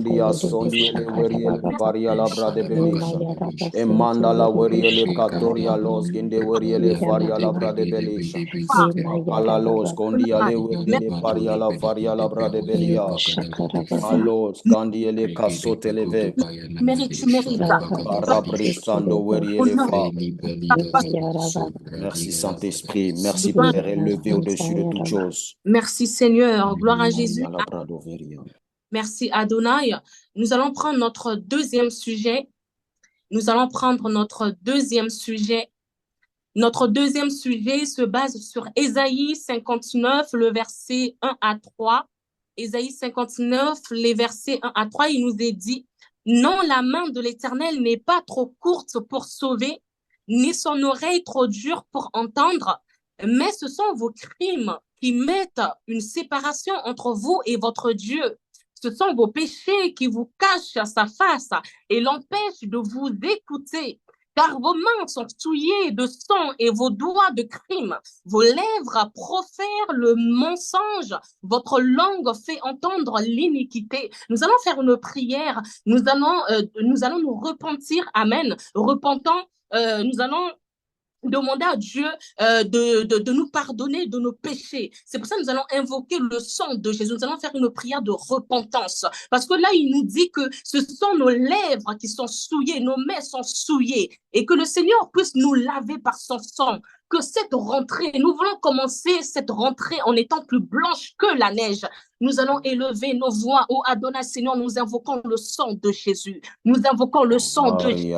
Scandia Sondiele Veriele Paria Labra de Belisha. Emanda Veriele Catoria Los Ginde Veriele Faria Labra de Belisha. Ala Los Condiale Veriele Paria La Faria Labra de Belia. Alos Candiele Casote Leve. Tu mérites. Parabrissando Veriele Fa. Merci Saint-Esprit, merci Père élevé au-dessus de toutes choses. Merci Seigneur, gloire à Jésus. Merci Adonai. Nous allons prendre notre deuxième sujet. Notre deuxième sujet se base sur Ésaïe 59, le verset 1 à 3. Ésaïe 59, les versets 1 à 3, il nous est dit, « Non, la main de l'Éternel n'est pas trop courte pour sauver, ni son oreille trop dure pour entendre, mais ce sont vos crimes qui mettent une séparation entre vous et votre Dieu. Ce sont vos péchés qui vous cachent sa face et l'empêchent de vous écouter. Car vos mains sont souillées de sang et vos doigts de crime. Vos lèvres profèrent le mensonge. Votre langue fait entendre l'iniquité. » Nous allons faire une prière. Nous allons nous repentir. Amen. Repentant, nous allons demander à Dieu de nous pardonner de nos péchés. C'est pour ça que nous allons invoquer le sang de Jésus. Nous allons faire une prière de repentance. Parce que là, il nous dit que ce sont nos lèvres qui sont souillées, nos mains sont souillées, et que le Seigneur puisse nous laver par son sang. Que cette rentrée, nous voulons commencer cette rentrée en étant plus blanche que la neige. Nous allons élever nos voix au Adonai, Seigneur, nous invoquons le sang de Jésus. Nous invoquons le sang de Jésus.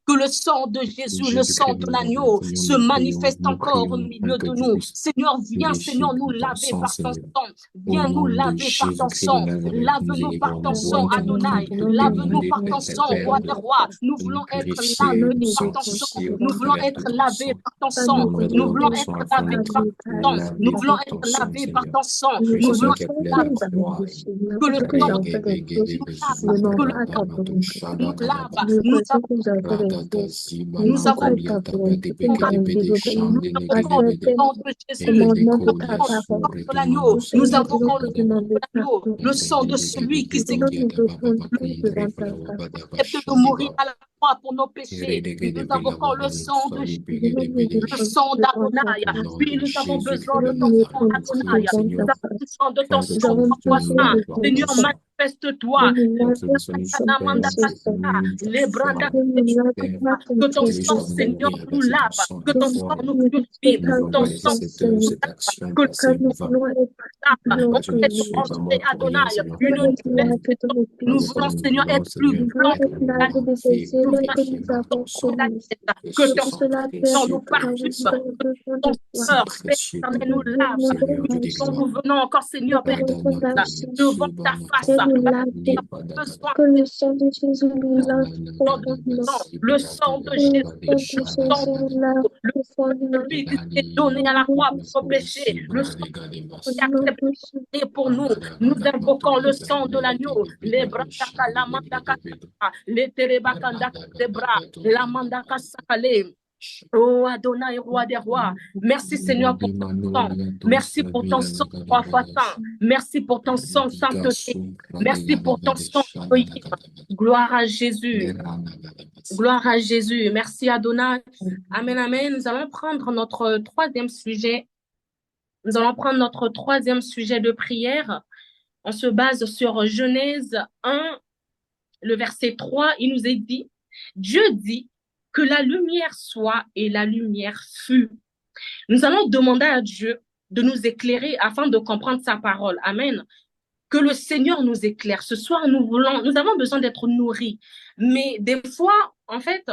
Que le sang de Jésus, le sang de l'agneau se manifeste encore au milieu de nous. Seigneur, viens, Seigneur, nous laver par ton sang. Viens nous laver par ton sang. Lave-nous par ton sang, Adonai. Lave-nous par ton sang, roi des rois. Nous voulons être lavés par ton sang. Nous voulons être lavés par ton sang. Nous voulons être lavés par ton sang. Nous voulons être lavés par ton sang. Nous voulons être lavés. Que le sang nous lave. Nous avons le sang de celui qui s'est de mourir à la croix pour nos péchés. Nous avons le sang de Jésus, le sang d'Adonai. Puis nous avons besoin de ton sang, Adonai. Nous avons besoin de ton sang, toi saint. Seigneur, manifeste-toi. Que ton sang, Seigneur, nous lave. Que ton sang nous purifie. Que ton sang, que Adonai, nous voulons, Seigneur, être plus blancs. Que ton sang nous parfume. Que ton sang nous lave. Nous venons encore, Seigneur, devant ta face. Que le sang de Jésus nous lave. Le sang de Jésus, le sang de lui qui s'est donné à la croix pour nos péchés, le sang qui est accepté pour nous. Nous invoquons le sang de l'agneau, les bras, la mandaka, les terebakanda, les bras, la mandaka sakale. Oh Adonai, roi des rois, merci Seigneur pour ton sang. Merci pour ton sang, trois fois saint. Merci pour ton sang, sainteté. Merci pour ton sang. Gloire à Jésus. Gloire à Jésus. Merci Adonai. Amen, amen. Nous allons prendre notre troisième sujet. Nous allons prendre notre troisième sujet de prière. On se base sur Genèse 1, le verset 3. Il nous est dit, Dieu dit, que la lumière soit et la lumière fut. Nous allons demander à Dieu de nous éclairer afin de comprendre sa parole. Amen. Que le Seigneur nous éclaire. Ce soir, nous avons besoin d'être nourris. Mais des fois, en fait,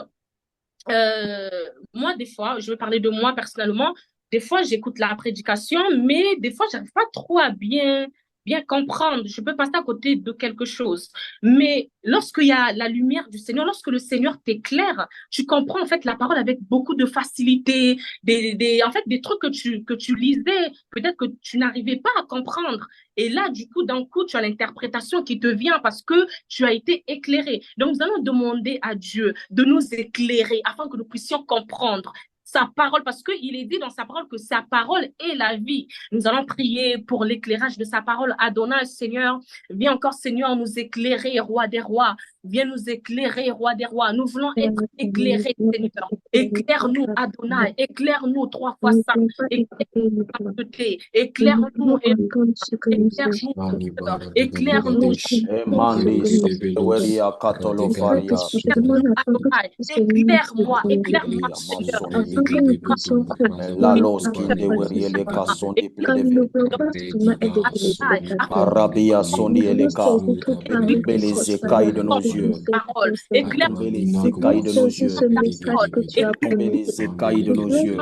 moi, des fois, je vais parler de moi personnellement, des fois, j'écoute la prédication, mais des fois, j'arrive pas trop à bien comprendre, je peux passer à côté de quelque chose. Mais lorsqu'il y a la lumière du Seigneur, lorsque le Seigneur t'éclaire, tu comprends en fait la parole avec beaucoup de facilité, en fait des trucs que tu lisais, peut-être que tu n'arrivais pas à comprendre. Et là, du coup, d'un coup, tu as l'interprétation qui te vient parce que tu as été éclairé. Donc, nous allons demander à Dieu de nous éclairer afin que nous puissions comprendre. sa parole, parce qu'il est dit dans sa parole que sa parole est la vie. Nous allons prier pour l'éclairage de sa parole. Adonai, Seigneur, viens encore, Seigneur, nous éclairer, Roi des rois. Viens nous éclairer, Roi des rois. Nous voulons être éclairés, Seigneur. Éclaire-nous, Adonai. Éclaire-nous 3 fois ça. Éclaire-nous. Éclaire-nous. Éclaire-moi. Éclaire-moi, Seigneur. La los kinde weriele kasonde plebe. Arabia sondi eleka. Bele zekai de nos yeux. Bele zekai de nos yeux. Tomber les écailles de nos yeux.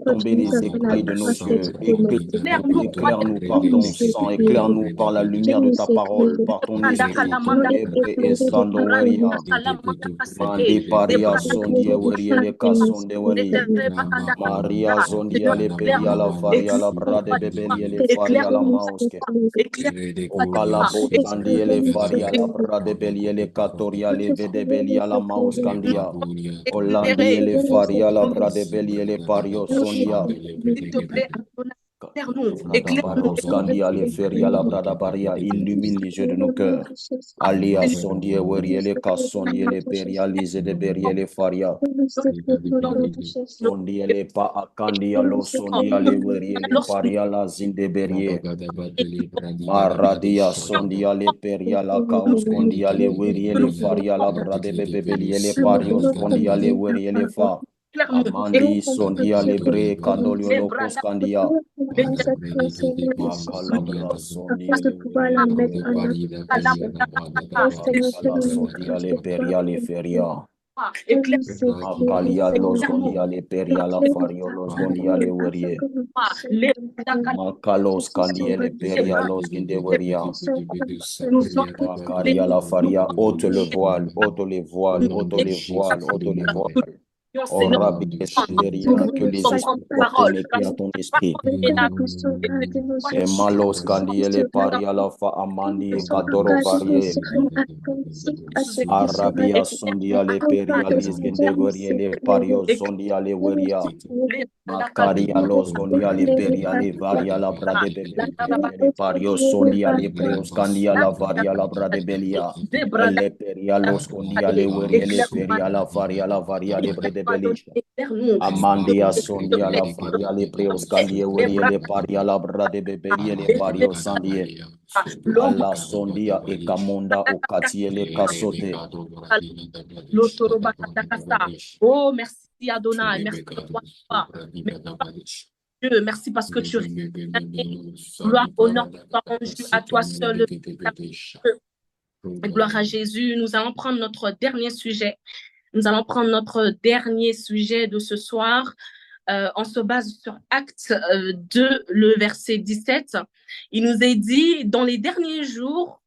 Tomber les écailles de nos yeux. Éclaire-nous par ton sang. Éclaire-nous par la lumière de ta parole. Par ton esprit. Mandi paria sondi weriele kasonde weriele. Maria zondia le peria la faria la brade bebelie le faria la mauske. Okala botandi le faria la brade bebelie le katoria le vedebelia la mauskandia. Olandi le faria la brade bebelie le pario sondia. Éclaire-nous, les feria la brada baria, illumine les yeux de nos cœurs. Alia sondie werie les cassondie les peria lise de berie les faria. Sondie les pa akandia lo sondia les werie les faria la zinde berie. Maradia sondia les peria la caos condia les werie les faria la brade bebelie les parios condia les werie les fa. Amandi sondia lebre candolio locos candia. Macalabra sondia sondia le peria le feria. Macalia los condia le peria la fario los condia le werie. Macalos candia le peria los ginde weria. Macaria la faria, ôte le voile, ôte les voiles, ôte les voiles, ôte les voiles. Oh Rabbi, que les esprits soient connectés à ton esprit. Et malos kandi les paria la fa amandi katoro varie. Arabia sondia le peria les gendeverie les pario sondia le weria. Macaria los gondia le peria le varia la brade bebe. Le pario sondia le preos candia la varia la brade belia. Le peria los gondia le weria le peria la varia le brede belisha. Amandia sondia la faria le preos candia weria le paria la brade beberie le pario sandie. Allah sondia e kamonda o katie le kasote. Oh, merci Adonai, merci toi. Dieu, merci parce que tu gloire, honneur, rendu à toi seul. Gloire à Jésus. Nous allons prendre notre dernier sujet. Nous allons prendre notre dernier sujet de ce soir. On se base sur Actes 2, le verset 17. Il nous est dit, dans les derniers jours,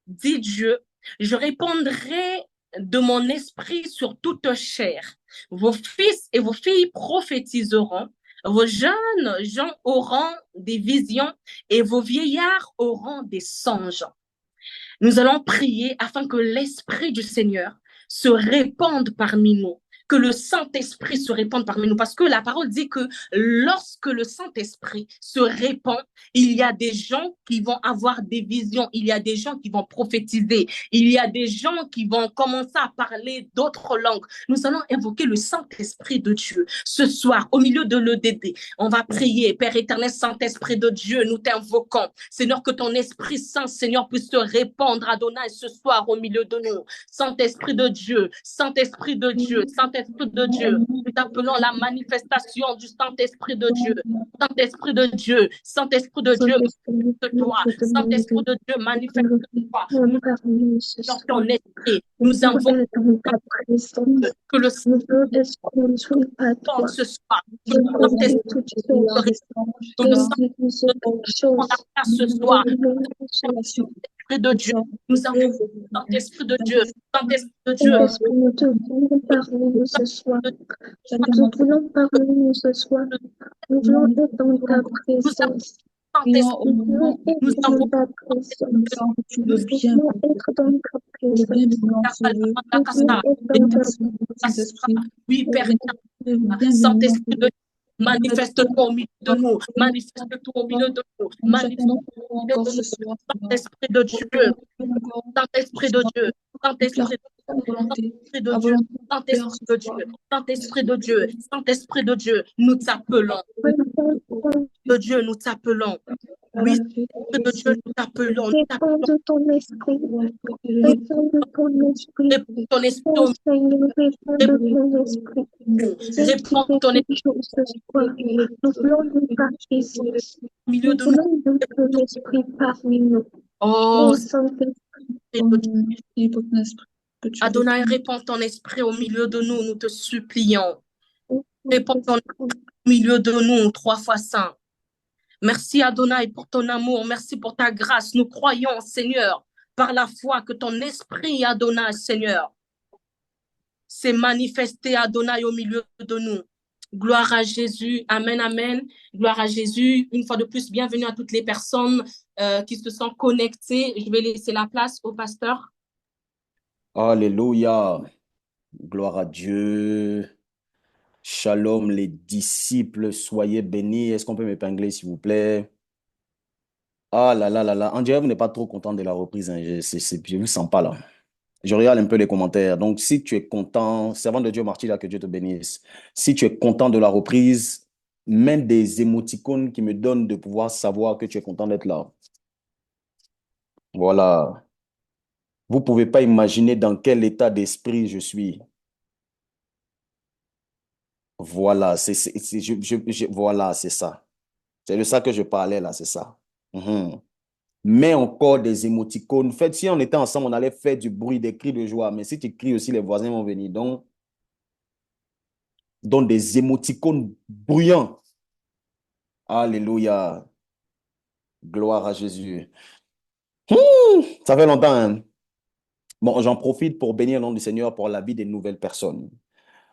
dit Dieu, je répandrai de mon esprit sur toute chair. Vos fils et vos filles prophétiseront. Vos jeunes gens auront des visions et vos vieillards auront des songes. Nous allons prier afin que l'Esprit du Seigneur se répande parmi nous, que le Saint-Esprit se répande parmi nous, parce que la parole dit que lorsque le Saint-Esprit se répand, il y a des gens qui vont avoir des visions, il y a des gens qui vont prophétiser, il y a des gens qui vont commencer à parler d'autres langues. Nous allons invoquer le Saint-Esprit de Dieu ce soir au milieu de l'EDD. On va prier, Père éternel, Saint-Esprit de Dieu, nous t'invoquons. Seigneur, que ton Esprit Saint, Seigneur, puisse se répandre, Adonai, ce soir au milieu de nous. Saint-Esprit de Dieu, Saint-Esprit de Dieu, Saint-Esprit de Dieu, nous appelons la manifestation du Saint-Esprit de Dieu. Saint-Esprit de Dieu, Saint-Esprit de Dieu, manifeste-toi. Saint-Esprit de Dieu, manifeste-toi. Dans ton esprit, nous invoquons que le Saint-Esprit ce soir, que le Saint-Esprit ce soir, Saint-Esprit de Dieu, nous avons Saint-Esprit de Dieu, Saint-Esprit de Dieu. Nous te voulons parler ce soir. Nous voulons parler ce soir. Nous voulons être dans ta présence. Nous voulons être dans ta présence. Nous voulons être dans ta présence. Oui, Père, Saint-Esprit de Dieu, manifeste-toi au milieu de nous. Manifeste-toi au milieu de nous. Manifeste-toi au milieu de nous. Saint-Esprit de Dieu. Saint-Esprit de Dieu. Saint-Esprit de Dieu. Saint-Esprit de Dieu. Saint-Esprit de Dieu. Saint-Esprit de Dieu. Nous t'appelons. De Dieu, nous t'appelons. Oui, Saint-Esprit de Dieu, nous t'appelons. Réponds de ton esprit. Réponds de ton esprit. Réponds ton esprit Oh au Seigneur, réponds de ton esprit. Réponds ton esprit Quelque chose ce soir. Nous voulons de ta présence. au milieu Nous de nous. voulons de ton esprit parmi nous. Oh, Oh Saint-Esprit. Adonai, réponds ton esprit au milieu de nous, nous te supplions. Réponds ton esprit au milieu de nous, 3 fois saint. Merci Adonai pour ton amour, merci pour ta grâce. Nous croyons, Seigneur, par la foi que ton esprit, Adonai, Seigneur, s'est manifesté, Adonai, au milieu de nous. Gloire à Jésus, amen, amen. Gloire à Jésus. Une fois de plus, bienvenue à toutes les personnes qui se sont connectées. Je vais laisser la place au pasteur. Alléluia. Gloire à Dieu. Shalom les disciples, soyez bénis. Est-ce qu'on peut m'épingler s'il vous plaît? Ah là là là là. On dirait que vous n'êtes pas trop content de la reprise, hein. Je ne vous sens pas là. Je regarde un peu les commentaires. Donc, si tu es content, servant de Dieu Marty, là, que Dieu te bénisse. Si tu es content de la reprise, mets des émoticônes qui me donnent de pouvoir savoir que tu es content d'être là. Voilà. Vous ne pouvez pas imaginer dans quel état d'esprit je suis. Voilà, voilà, c'est ça. C'est de ça que je parlais là, c'est ça. Mets encore des émoticônes. En fait, si on était ensemble, on allait faire du bruit, des cris de joie. Mais si tu cries aussi, les voisins vont venir. Donc des émoticônes bruyants. Alléluia. Gloire à Jésus. Ça fait longtemps, hein? Bon, j'en profite pour bénir le nom du Seigneur pour la vie des nouvelles personnes.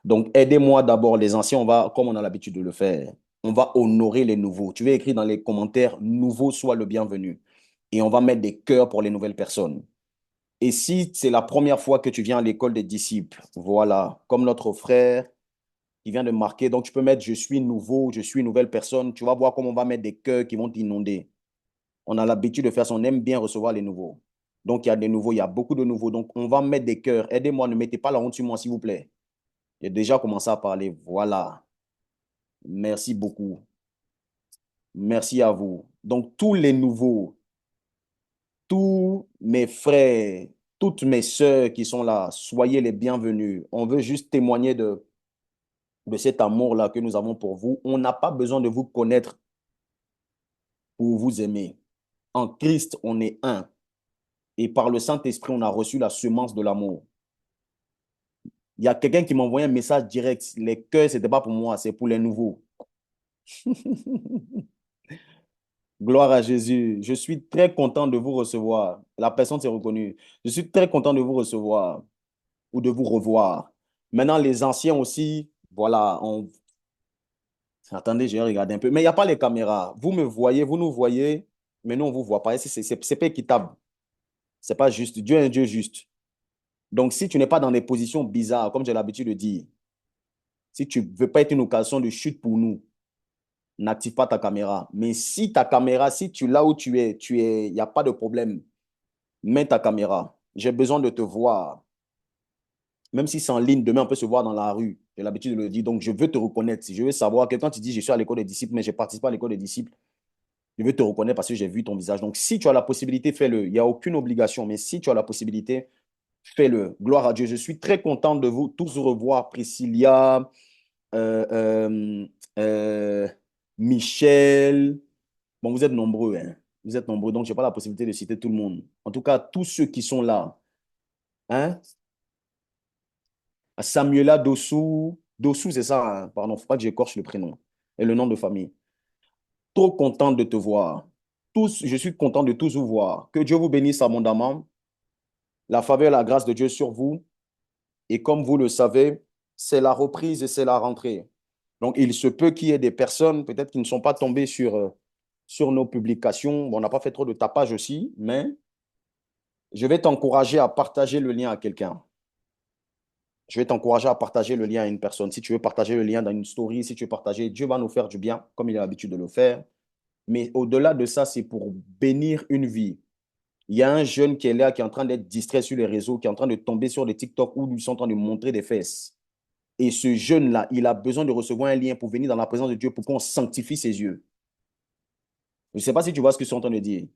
Donc, aidez-moi d'abord les anciens, comme on a l'habitude de le faire, on va honorer les nouveaux. Tu vas écrire dans les commentaires, nouveau soit le bienvenu. Et on va mettre des cœurs pour les nouvelles personnes. Et si c'est la première fois que tu viens à l'école des disciples, voilà, comme notre frère qui vient de marquer, donc tu peux mettre je suis nouveau, je suis une nouvelle personne. Tu vas voir comment on va mettre des cœurs qui vont t'inonder. On a l'habitude de faire ça, on aime bien recevoir les nouveaux. Donc il y a des nouveaux, il y a beaucoup de nouveaux. Donc on va mettre des cœurs. Aidez-moi, ne mettez pas la honte sur moi, s'il vous plaît. J'ai déjà commencé à parler. Voilà. Merci beaucoup. Merci à vous. Donc tous les nouveaux, tous mes frères, toutes mes sœurs qui sont là, soyez les bienvenus. On veut juste témoigner de cet amour-là que nous avons pour vous. On n'a pas besoin de vous connaître pour vous aimer. En Christ, on est un. Et par le Saint-Esprit, on a reçu la semence de l'amour. Il y a quelqu'un qui m'a envoyé un message direct. Les cœurs, ce n'était pas pour moi, c'est pour les nouveaux. Gloire à Jésus. Je suis très content de vous recevoir. La personne s'est reconnue. Je suis très content de vous recevoir ou de vous revoir. Maintenant, les anciens aussi, voilà. Attendez, je vais regarder un peu. Mais il n'y a pas les caméras. Vous me voyez, vous nous voyez, mais nous, on ne vous voit pas. C'est pas équitable. Ce n'est pas juste. Dieu est un Dieu juste. Donc, si tu n'es pas dans des positions bizarres, comme j'ai l'habitude de dire, si tu ne veux pas être une occasion de chute pour nous, n'active pas ta caméra. Mais si ta caméra, si tu es là où il n'y a pas de problème, mets ta caméra. J'ai besoin de te voir. Même si c'est en ligne, demain, on peut se voir dans la rue. J'ai l'habitude de le dire. Donc, je veux te reconnaître. Je veux savoir que quand tu dis je suis à l'école des disciples, mais je ne participe pas à l'école des disciples, je veux te reconnaître parce que j'ai vu ton visage. Donc, si tu as la possibilité, fais-le. Il n'y a aucune obligation, mais si tu as la possibilité, fais-le. Gloire à Dieu. Je suis très content de vous tous revoir. Priscilla, euh, euh, euh, Michel. Bon, vous êtes nombreux, hein. Vous êtes nombreux, donc je n'ai pas la possibilité de citer tout le monde. En tout cas, tous ceux qui sont là. Hein? Samuela Dossou. Dossou, c'est ça, hein? Pardon, il ne faut pas que j'écorche le prénom et le nom de famille. Trop content de te voir. Tous, je suis content de tous vous voir. Que Dieu vous bénisse abondamment. La faveur et la grâce de Dieu sur vous. Et comme vous le savez, c'est la reprise et c'est la rentrée. Donc, il se peut qu'il y ait des personnes, peut-être qui ne sont pas tombées sur nos publications. Bon, on n'a pas fait trop de tapage aussi, mais je vais t'encourager à partager le lien à quelqu'un. Je vais t'encourager à partager le lien à une personne. Si tu veux partager le lien dans une story, si tu veux partager, Dieu va nous faire du bien, comme il a l'habitude de le faire. Mais au-delà de ça, c'est pour bénir une vie. Il y a un jeune qui est là, qui est en train d'être distrait sur les réseaux, qui est en train de tomber sur des TikTok où ils sont en train de montrer des fesses. Et ce jeune-là, il a besoin de recevoir un lien pour venir dans la présence de Dieu, pour qu'on sanctifie ses yeux. Je ne sais pas si tu vois ce que je suis en train de dire.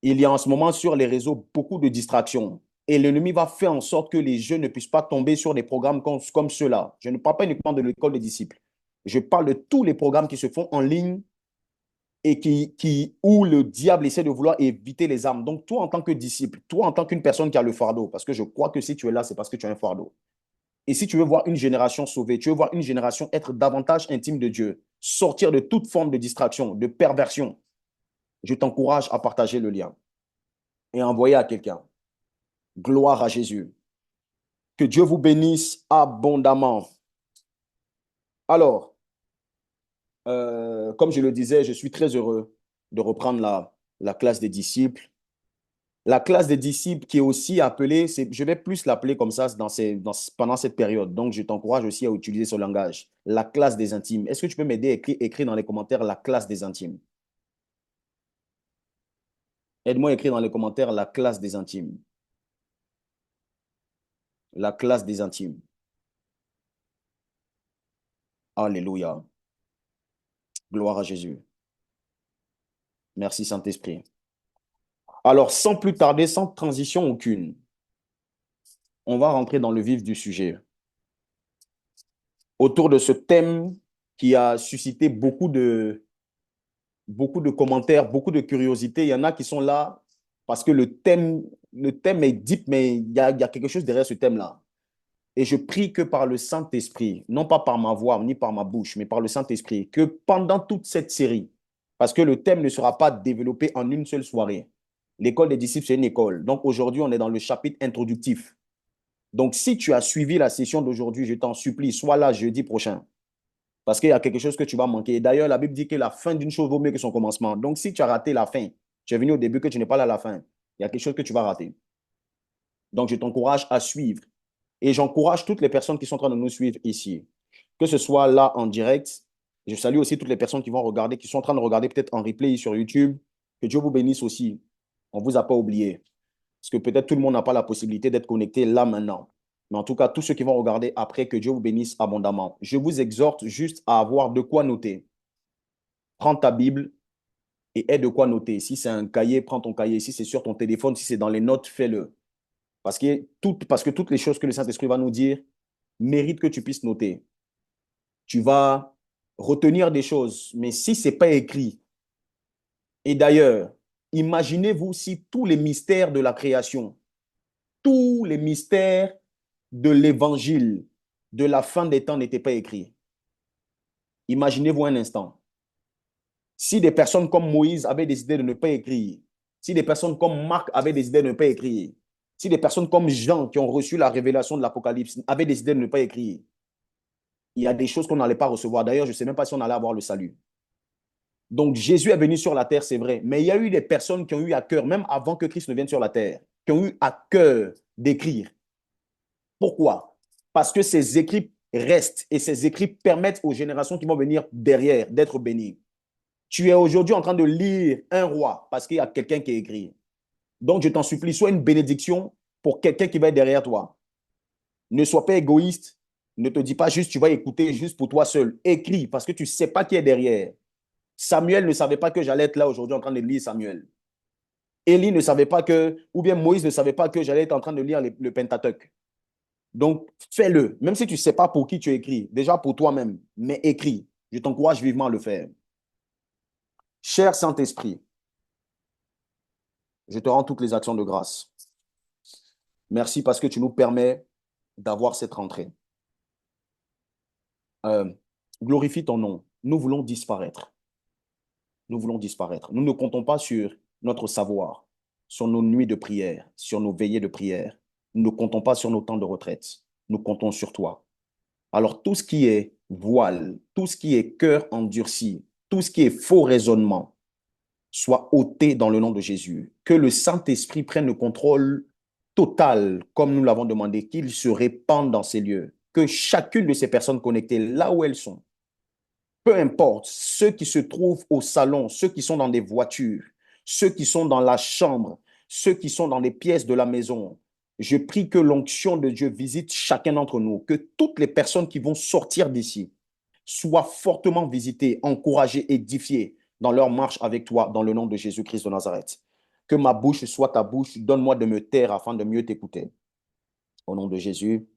Il y a en ce moment sur les réseaux beaucoup de distractions. Et l'ennemi va faire en sorte que les jeunes ne puissent pas tomber sur des programmes comme ceux-là. Je ne parle pas uniquement de l'école des disciples. Je parle de tous les programmes qui se font en ligne et où le diable essaie de vouloir éviter les âmes. Donc, toi, en tant que disciple, toi, en tant qu'une personne qui a le fardeau, parce que je crois que si tu es là, c'est parce que tu as un fardeau. Et si tu veux voir une génération sauvée, tu veux voir une génération être davantage intime de Dieu, sortir de toute forme de distraction, de perversion, je t'encourage à partager le lien et à envoyer à quelqu'un. Gloire à Jésus. Que Dieu vous bénisse abondamment. Alors, comme je le disais, je suis très heureux de reprendre la classe des disciples. La classe des disciples qui est aussi appelée, je vais plus l'appeler comme ça pendant cette période. Donc, je t'encourage aussi à utiliser ce langage. La classe des intimes. Est-ce que tu peux m'aider à écrire dans les commentaires la classe des intimes? Aide-moi à écrire dans les commentaires la classe des intimes. La classe des intimes. Alléluia. Gloire à Jésus. Merci Saint-Esprit. Alors, sans plus tarder, sans transition aucune, on va rentrer dans le vif du sujet. Autour de ce thème qui a suscité beaucoup de commentaires, beaucoup de curiosité. Il y en a qui sont là parce que le thème est deep, mais il y a quelque chose derrière ce thème-là. Et je prie que par le Saint-Esprit, non pas par ma voix ni par ma bouche, mais par le Saint-Esprit, que pendant toute cette série, parce que le thème ne sera pas développé en une seule soirée. L'école des disciples, c'est une école. Donc aujourd'hui, on est dans le chapitre introductif. Donc si tu as suivi la session d'aujourd'hui, je t'en supplie, sois là jeudi prochain. Parce qu'il y a quelque chose que tu vas manquer. D'ailleurs, la Bible dit que la fin d'une chose vaut mieux que son commencement. Donc si tu as raté la fin, tu es venu au début, que tu n'es pas là à la fin, il y a quelque chose que tu vas rater. Donc je t'encourage à suivre. Et j'encourage toutes les personnes qui sont en train de nous suivre ici, que ce soit là en direct. Je salue aussi toutes les personnes qui vont regarder, qui sont en train de regarder peut-être en replay sur YouTube. Que Dieu vous bénisse aussi. On ne vous a pas oublié. Parce que peut-être tout le monde n'a pas la possibilité d'être connecté là maintenant. Mais en tout cas, tous ceux qui vont regarder après, que Dieu vous bénisse abondamment. Je vous exhorte juste à avoir de quoi noter. Prends ta Bible et aie de quoi noter. Si c'est un cahier, prends ton cahier. Si c'est sur ton téléphone, si c'est dans les notes, fais-le. Parce que toutes les choses que le Saint-Esprit va nous dire méritent que tu puisses noter. Tu vas retenir des choses, mais si ce n'est pas écrit, et d'ailleurs, imaginez-vous si tous les mystères de la création, tous les mystères de l'évangile, de la fin des temps n'étaient pas écrits. Imaginez-vous un instant. Si des personnes comme Moïse avaient décidé de ne pas écrire, si des personnes comme Marc avaient décidé de ne pas écrire, si des personnes comme Jean qui ont reçu la révélation de l'Apocalypse avaient décidé de ne pas écrire, il y a des choses qu'on n'allait pas recevoir. D'ailleurs, je ne sais même pas si on allait avoir le salut. Donc, Jésus est venu sur la terre, c'est vrai. Mais il y a eu des personnes qui ont eu à cœur, même avant que Christ ne vienne sur la terre, qui ont eu à cœur d'écrire. Pourquoi? Parce que ces écrits restent et ces écrits permettent aux générations qui vont venir derrière d'être bénies. Tu es aujourd'hui en train de lire un roi parce qu'il y a quelqu'un qui a écrit. Donc, je t'en supplie, sois une bénédiction pour quelqu'un qui va être derrière toi. Ne sois pas égoïste. Ne te dis pas juste, tu vas écouter juste pour toi seul. Écris parce que tu ne sais pas qui est derrière. Samuel ne savait pas que j'allais être là aujourd'hui en train de lire Samuel. Élie ne savait pas que, ou bien Moïse ne savait pas que j'allais être en train de lire le Pentateuque. Donc, fais-le. Même si tu ne sais pas pour qui tu écris, déjà pour toi-même, mais écris. Je t'encourage vivement à le faire. Cher Saint-Esprit, je te rends toutes les actions de grâce. Merci parce que tu nous permets d'avoir cette rentrée. Glorifie ton nom. Nous voulons disparaître. Nous voulons disparaître. Nous ne comptons pas sur notre savoir, sur nos nuits de prière, sur nos veillées de prière. Nous ne comptons pas sur nos temps de retraite. Nous comptons sur toi. Alors, tout ce qui est voile, tout ce qui est cœur endurci, tout ce qui est faux raisonnement, soit ôté dans le nom de Jésus. Que le Saint-Esprit prenne le contrôle total, comme nous l'avons demandé, qu'il se répande dans ces lieux, que chacune de ces personnes connectées, là où elles sont, peu importe, ceux qui se trouvent au salon, ceux qui sont dans des voitures, ceux qui sont dans la chambre, ceux qui sont dans les pièces de la maison, je prie que l'onction de Dieu visite chacun d'entre nous, que toutes les personnes qui vont sortir d'ici soient fortement visitées, encouragées, édifiées dans leur marche avec toi, dans le nom de Jésus-Christ de Nazareth. Que ma bouche soit ta bouche, donne-moi de me taire afin de mieux t'écouter. Au nom de Jésus,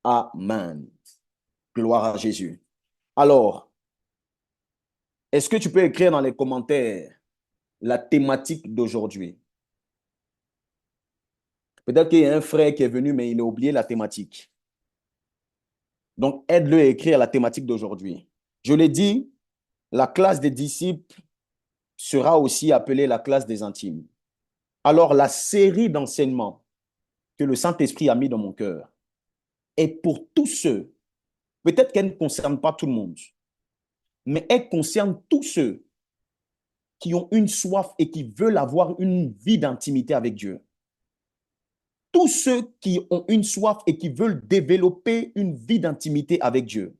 Amen. Gloire à Jésus. Alors, est-ce que tu peux écrire dans les commentaires la thématique d'aujourd'hui? Peut-être qu'il y a un frère qui est venu, mais il a oublié la thématique. Donc, aide-le à écrire la thématique d'aujourd'hui. Je l'ai dit, la classe des disciples sera aussi appelée la classe des intimes. Alors, la série d'enseignements que le Saint-Esprit a mis dans mon cœur est pour tous ceux, peut-être qu'elle ne concerne pas tout le monde, mais elle concerne tous ceux qui ont une soif et qui veulent avoir une vie d'intimité avec Dieu. Tous ceux qui ont une soif et qui veulent développer une vie d'intimité avec Dieu.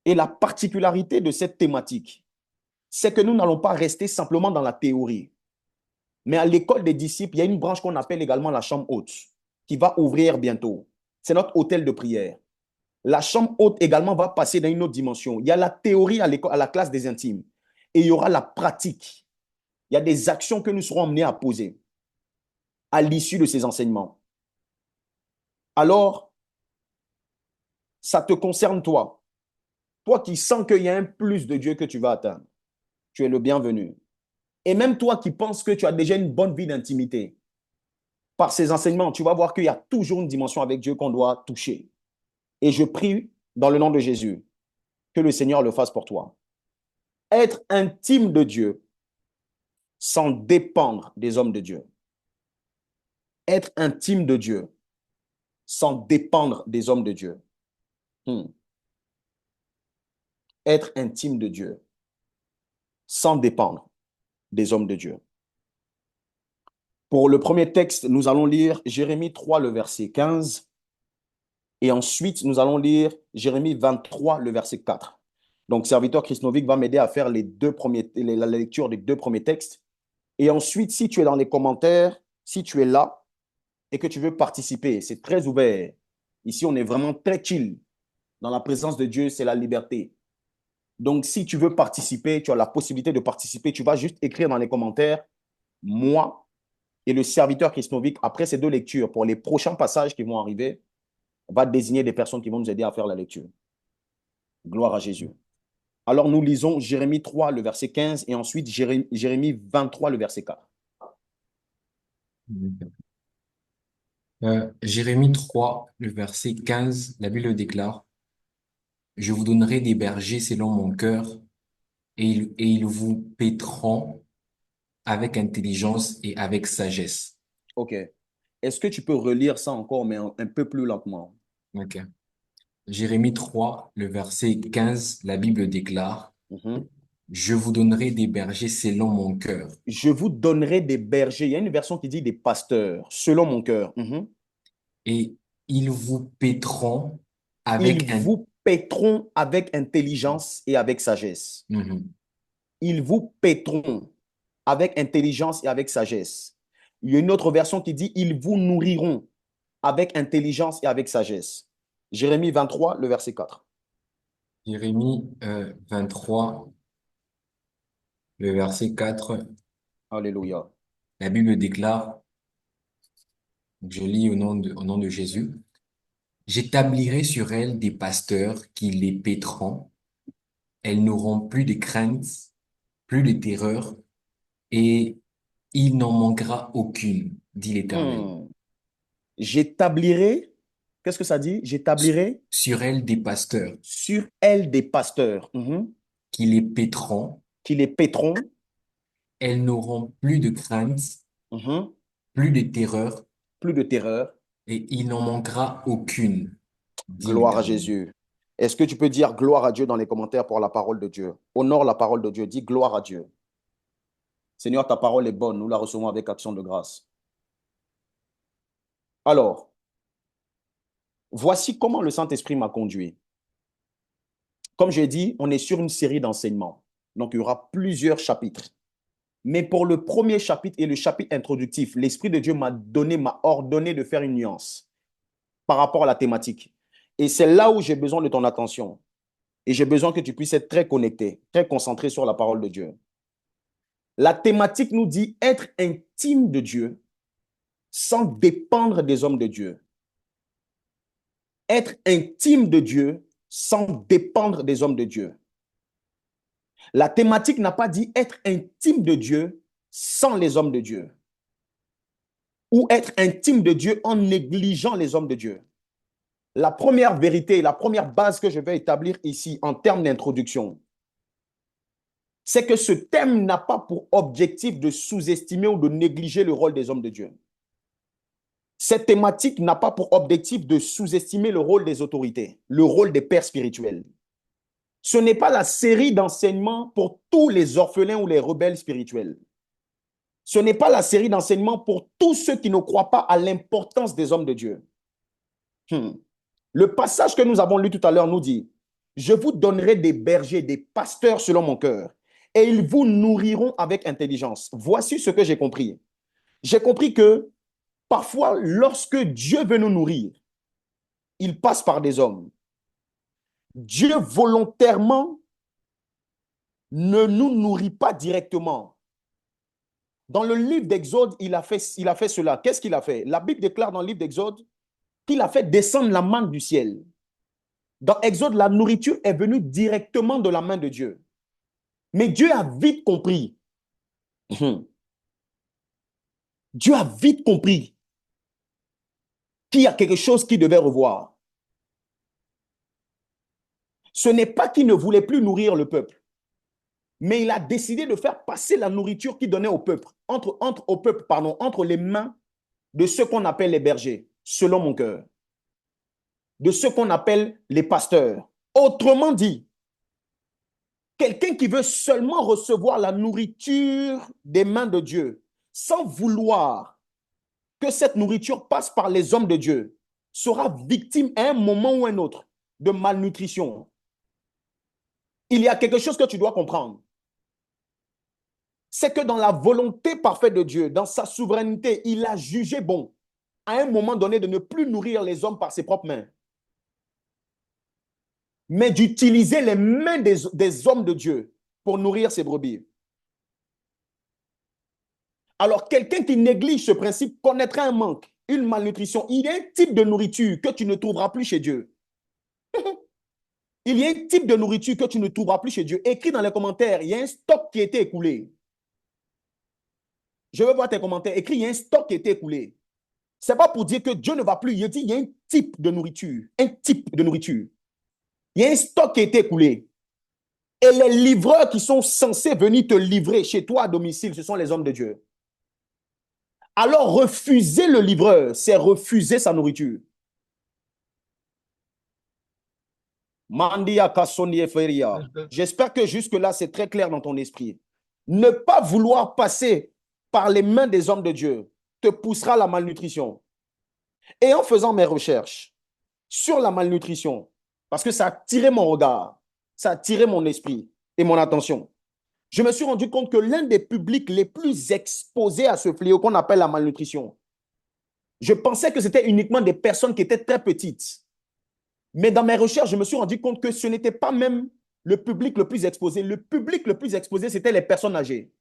Et la particularité de cette thématique, c'est que nous n'allons pas rester simplement dans la théorie. Mais à l'école des disciples, il y a une branche qu'on appelle également la chambre haute, qui va ouvrir bientôt. C'est notre hôtel de prière. La chambre haute également va passer dans une autre dimension. Il y a la théorie à l'école, à la classe des intimes, et il y aura la pratique. Il y a des actions que nous serons amenés à poser à l'issue de ces enseignements. Alors, ça te concerne toi. Toi qui sens qu'il y a un plus de Dieu que tu vas atteindre. Tu es le bienvenu. Et même toi qui penses que tu as déjà une bonne vie d'intimité, par ces enseignements, tu vas voir qu'il y a toujours une dimension avec Dieu qu'on doit toucher. Et je prie dans le nom de Jésus que le Seigneur le fasse pour toi. Être intime de Dieu sans dépendre des hommes de Dieu. Être intime de Dieu sans dépendre des hommes de Dieu. Être intime de Dieu sans dépendre des hommes de Dieu. Pour le premier texte, nous allons lire Jérémie 3, le verset 15. Et ensuite, nous allons lire Jérémie 23, le verset 4. Donc, serviteur Christnovic va m'aider à faire la lecture des deux premiers textes. Et ensuite, si tu es dans les commentaires, si tu es là et que tu veux participer, c'est très ouvert. Ici, on est vraiment très chill. Dans la présence de Dieu, c'est la liberté. Donc, si tu veux participer, tu as la possibilité de participer. Tu vas juste écrire dans les commentaires, moi et le serviteur Christnovic, après ces deux lectures, pour les prochains passages qui vont arriver, on va désigner des personnes qui vont nous aider à faire la lecture. Gloire à Jésus. Alors, nous lisons Jérémie 3, le verset 15, et ensuite Jérémie 23, le verset 4. Jérémie 3, le verset 15, la Bible déclare, « Je vous donnerai des bergers selon mon cœur, et ils vous paîtront avec intelligence et avec sagesse. » OK. Est-ce que tu peux relire ça encore, mais un peu plus lentement? Ok. Jérémie 3, le verset 15, la Bible déclare, Je vous donnerai des bergers selon mon cœur. Je vous donnerai des bergers. Il y a une version qui dit des pasteurs, selon mon cœur. Et ils vous paîtront avec Ils vous paîtront avec intelligence et avec sagesse. Ils vous paîtront avec intelligence et avec sagesse. Il y a une autre version qui dit ils vous nourriront avec intelligence et avec sagesse. Jérémie 23, le verset 4. Jérémie 23, le verset 4. Alléluia. La Bible déclare, je lis au nom de Jésus, J'établirai sur elles des pasteurs qui les paîtront. Elles n'auront plus de crainte, plus de terreur, et il n'en manquera aucune, dit l'Éternel. J'établirai, qu'est-ce que ça dit? J'établirai sur elles des pasteurs sur elles des pasteurs qui les paîtront. qui les paîtront. Elles n'auront plus de crainte, plus de terreur, plus de terreur. Et il n'en manquera aucune. Gloire à Jésus. Est-ce que tu peux dire gloire à Dieu dans les commentaires pour la parole de Dieu? Honore la parole de Dieu. Dis gloire à Dieu. Seigneur, ta parole est bonne. Nous la recevons avec action de grâce. Alors, voici comment le Saint-Esprit m'a conduit. Comme j'ai dit, on est sur une série d'enseignements. Donc, il y aura plusieurs chapitres. Mais pour le premier chapitre et le chapitre introductif, l'Esprit de Dieu m'a ordonné de faire une nuance par rapport à la thématique. Et c'est là où j'ai besoin de ton attention. Et j'ai besoin que tu puisses être très connecté, très concentré sur la parole de Dieu. La thématique nous dit être intime de Dieu sans dépendre des hommes de Dieu. Être intime de Dieu sans dépendre des hommes de Dieu. La thématique n'a pas dit être intime de Dieu sans les hommes de Dieu. Ou être intime de Dieu en négligeant les hommes de Dieu. La première vérité, la première base que je vais établir ici en termes d'introduction, c'est que ce thème n'a pas pour objectif de sous-estimer ou de négliger le rôle des hommes de Dieu. Cette thématique n'a pas pour objectif de sous-estimer le rôle des autorités, le rôle des pères spirituels. Ce n'est pas la série d'enseignements pour tous les orphelins ou les rebelles spirituels. Ce n'est pas la série d'enseignements pour tous ceux qui ne croient pas à l'importance des hommes de Dieu. Le passage que nous avons lu tout à l'heure nous dit, « Je vous donnerai des bergers, des pasteurs selon mon cœur, et ils vous nourriront avec intelligence. » Voici ce que j'ai compris. J'ai compris que parfois, lorsque Dieu veut nous nourrir, il passe par des hommes. Dieu volontairement ne nous nourrit pas directement. Dans le livre d'Exode, il a fait cela. Qu'est-ce qu'il a fait? La Bible déclare dans le livre d'Exode qu'il a fait descendre la manne du ciel. Dans Exode, la nourriture est venue directement de la main de Dieu. Mais Dieu a vite compris. Dieu a vite compris qu'il y a quelque chose qu'il devait revoir. Ce n'est pas qu'il ne voulait plus nourrir le peuple, mais il a décidé de faire passer la nourriture qu'il donnait au peuple, entre les mains de ceux qu'on appelle les bergers, selon mon cœur, de ceux qu'on appelle les pasteurs. Autrement dit, quelqu'un qui veut seulement recevoir la nourriture des mains de Dieu, sans vouloir que cette nourriture passe par les hommes de Dieu, sera victime à un moment ou un autre de malnutrition. Il y a quelque chose que tu dois comprendre. C'est que dans la volonté parfaite de Dieu, dans sa souveraineté, il a jugé bon, à un moment donné, de ne plus nourrir les hommes par ses propres mains, mais d'utiliser les mains des hommes de Dieu pour nourrir ses brebis. Alors, quelqu'un qui néglige ce principe connaîtra un manque, une malnutrition. Il y a un type de nourriture que tu ne trouveras plus chez Dieu. Il y a un type de nourriture que tu ne trouveras plus chez Dieu. Écris dans les commentaires, il y a un stock qui a été écoulé. Je veux voir tes commentaires. Écris, il y a un stock qui a été écoulé. Ce n'est pas pour dire que Dieu ne va plus. Il dit, il y a un type de nourriture. Un type de nourriture. Il y a un stock qui a été écoulé. Et les livreurs qui sont censés venir te livrer chez toi à domicile, ce sont les hommes de Dieu. Alors, refuser le livreur, c'est refuser sa nourriture. Mandia Kassoni Feria. J'espère que jusque-là, c'est très clair dans ton esprit. Ne pas vouloir passer par les mains des hommes de Dieu te poussera à la malnutrition. Et en faisant mes recherches sur la malnutrition, parce que ça a tiré mon regard, ça a tiré mon esprit et mon attention, je me suis rendu compte que l'un des publics les plus exposés à ce fléau qu'on appelle la malnutrition, je pensais que c'était uniquement des personnes qui étaient très petites. Mais dans mes recherches, je me suis rendu compte que ce n'était pas même le public le plus exposé. Le public le plus exposé, c'était les personnes âgées.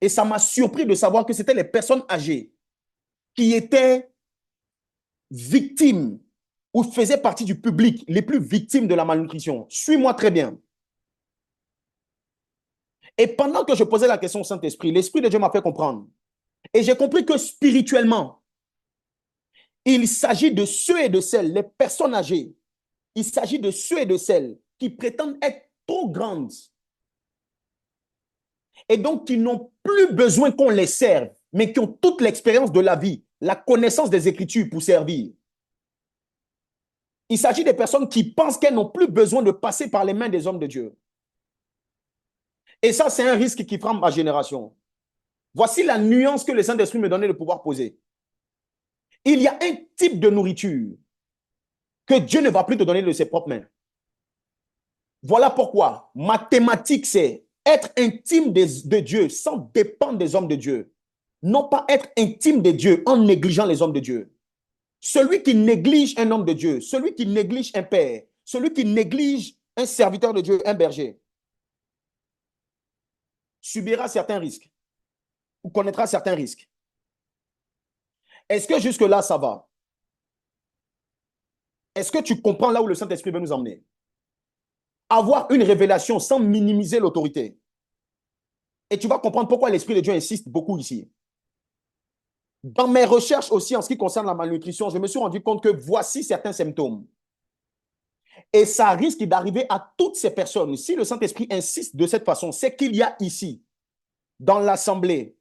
Et ça m'a surpris de savoir que c'était les personnes âgées qui étaient victimes ou faisaient partie du public les plus victimes de la malnutrition. Suis-moi très bien. Et pendant que je posais la question au Saint-Esprit, l'Esprit de Dieu m'a fait comprendre. Et j'ai compris que spirituellement, il s'agit de ceux et de celles, les personnes âgées, il s'agit de ceux et de celles qui prétendent être trop grandes et donc qui n'ont plus besoin qu'on les serve, mais qui ont toute l'expérience de la vie, la connaissance des Écritures pour servir. Il s'agit des personnes qui pensent qu'elles n'ont plus besoin de passer par les mains des hommes de Dieu. Et ça, c'est un risque qui frappe ma génération. Voici la nuance que le Saint-Esprit me donnait de pouvoir poser. Il y a un type de nourriture que Dieu ne va plus te donner de ses propres mains. Voilà pourquoi ma thématique, c'est être intime de Dieu sans dépendre des hommes de Dieu. Non pas être intime de Dieu en négligeant les hommes de Dieu. Celui qui néglige un homme de Dieu, celui qui néglige un père, celui qui néglige un serviteur de Dieu, un berger, subira certains risques ou connaîtra certains risques. Est-ce que jusque-là, ça va? Est-ce que tu comprends là où le Saint-Esprit veut nous emmener? Avoir une révélation sans minimiser l'autorité. Et tu vas comprendre pourquoi l'Esprit de Dieu insiste beaucoup ici. Dans mes recherches aussi en ce qui concerne la malnutrition, je me suis rendu compte que voici certains symptômes. Et ça risque d'arriver à toutes ces personnes. Si le Saint-Esprit insiste de cette façon, c'est qu'il y a ici, dans l'Assemblée,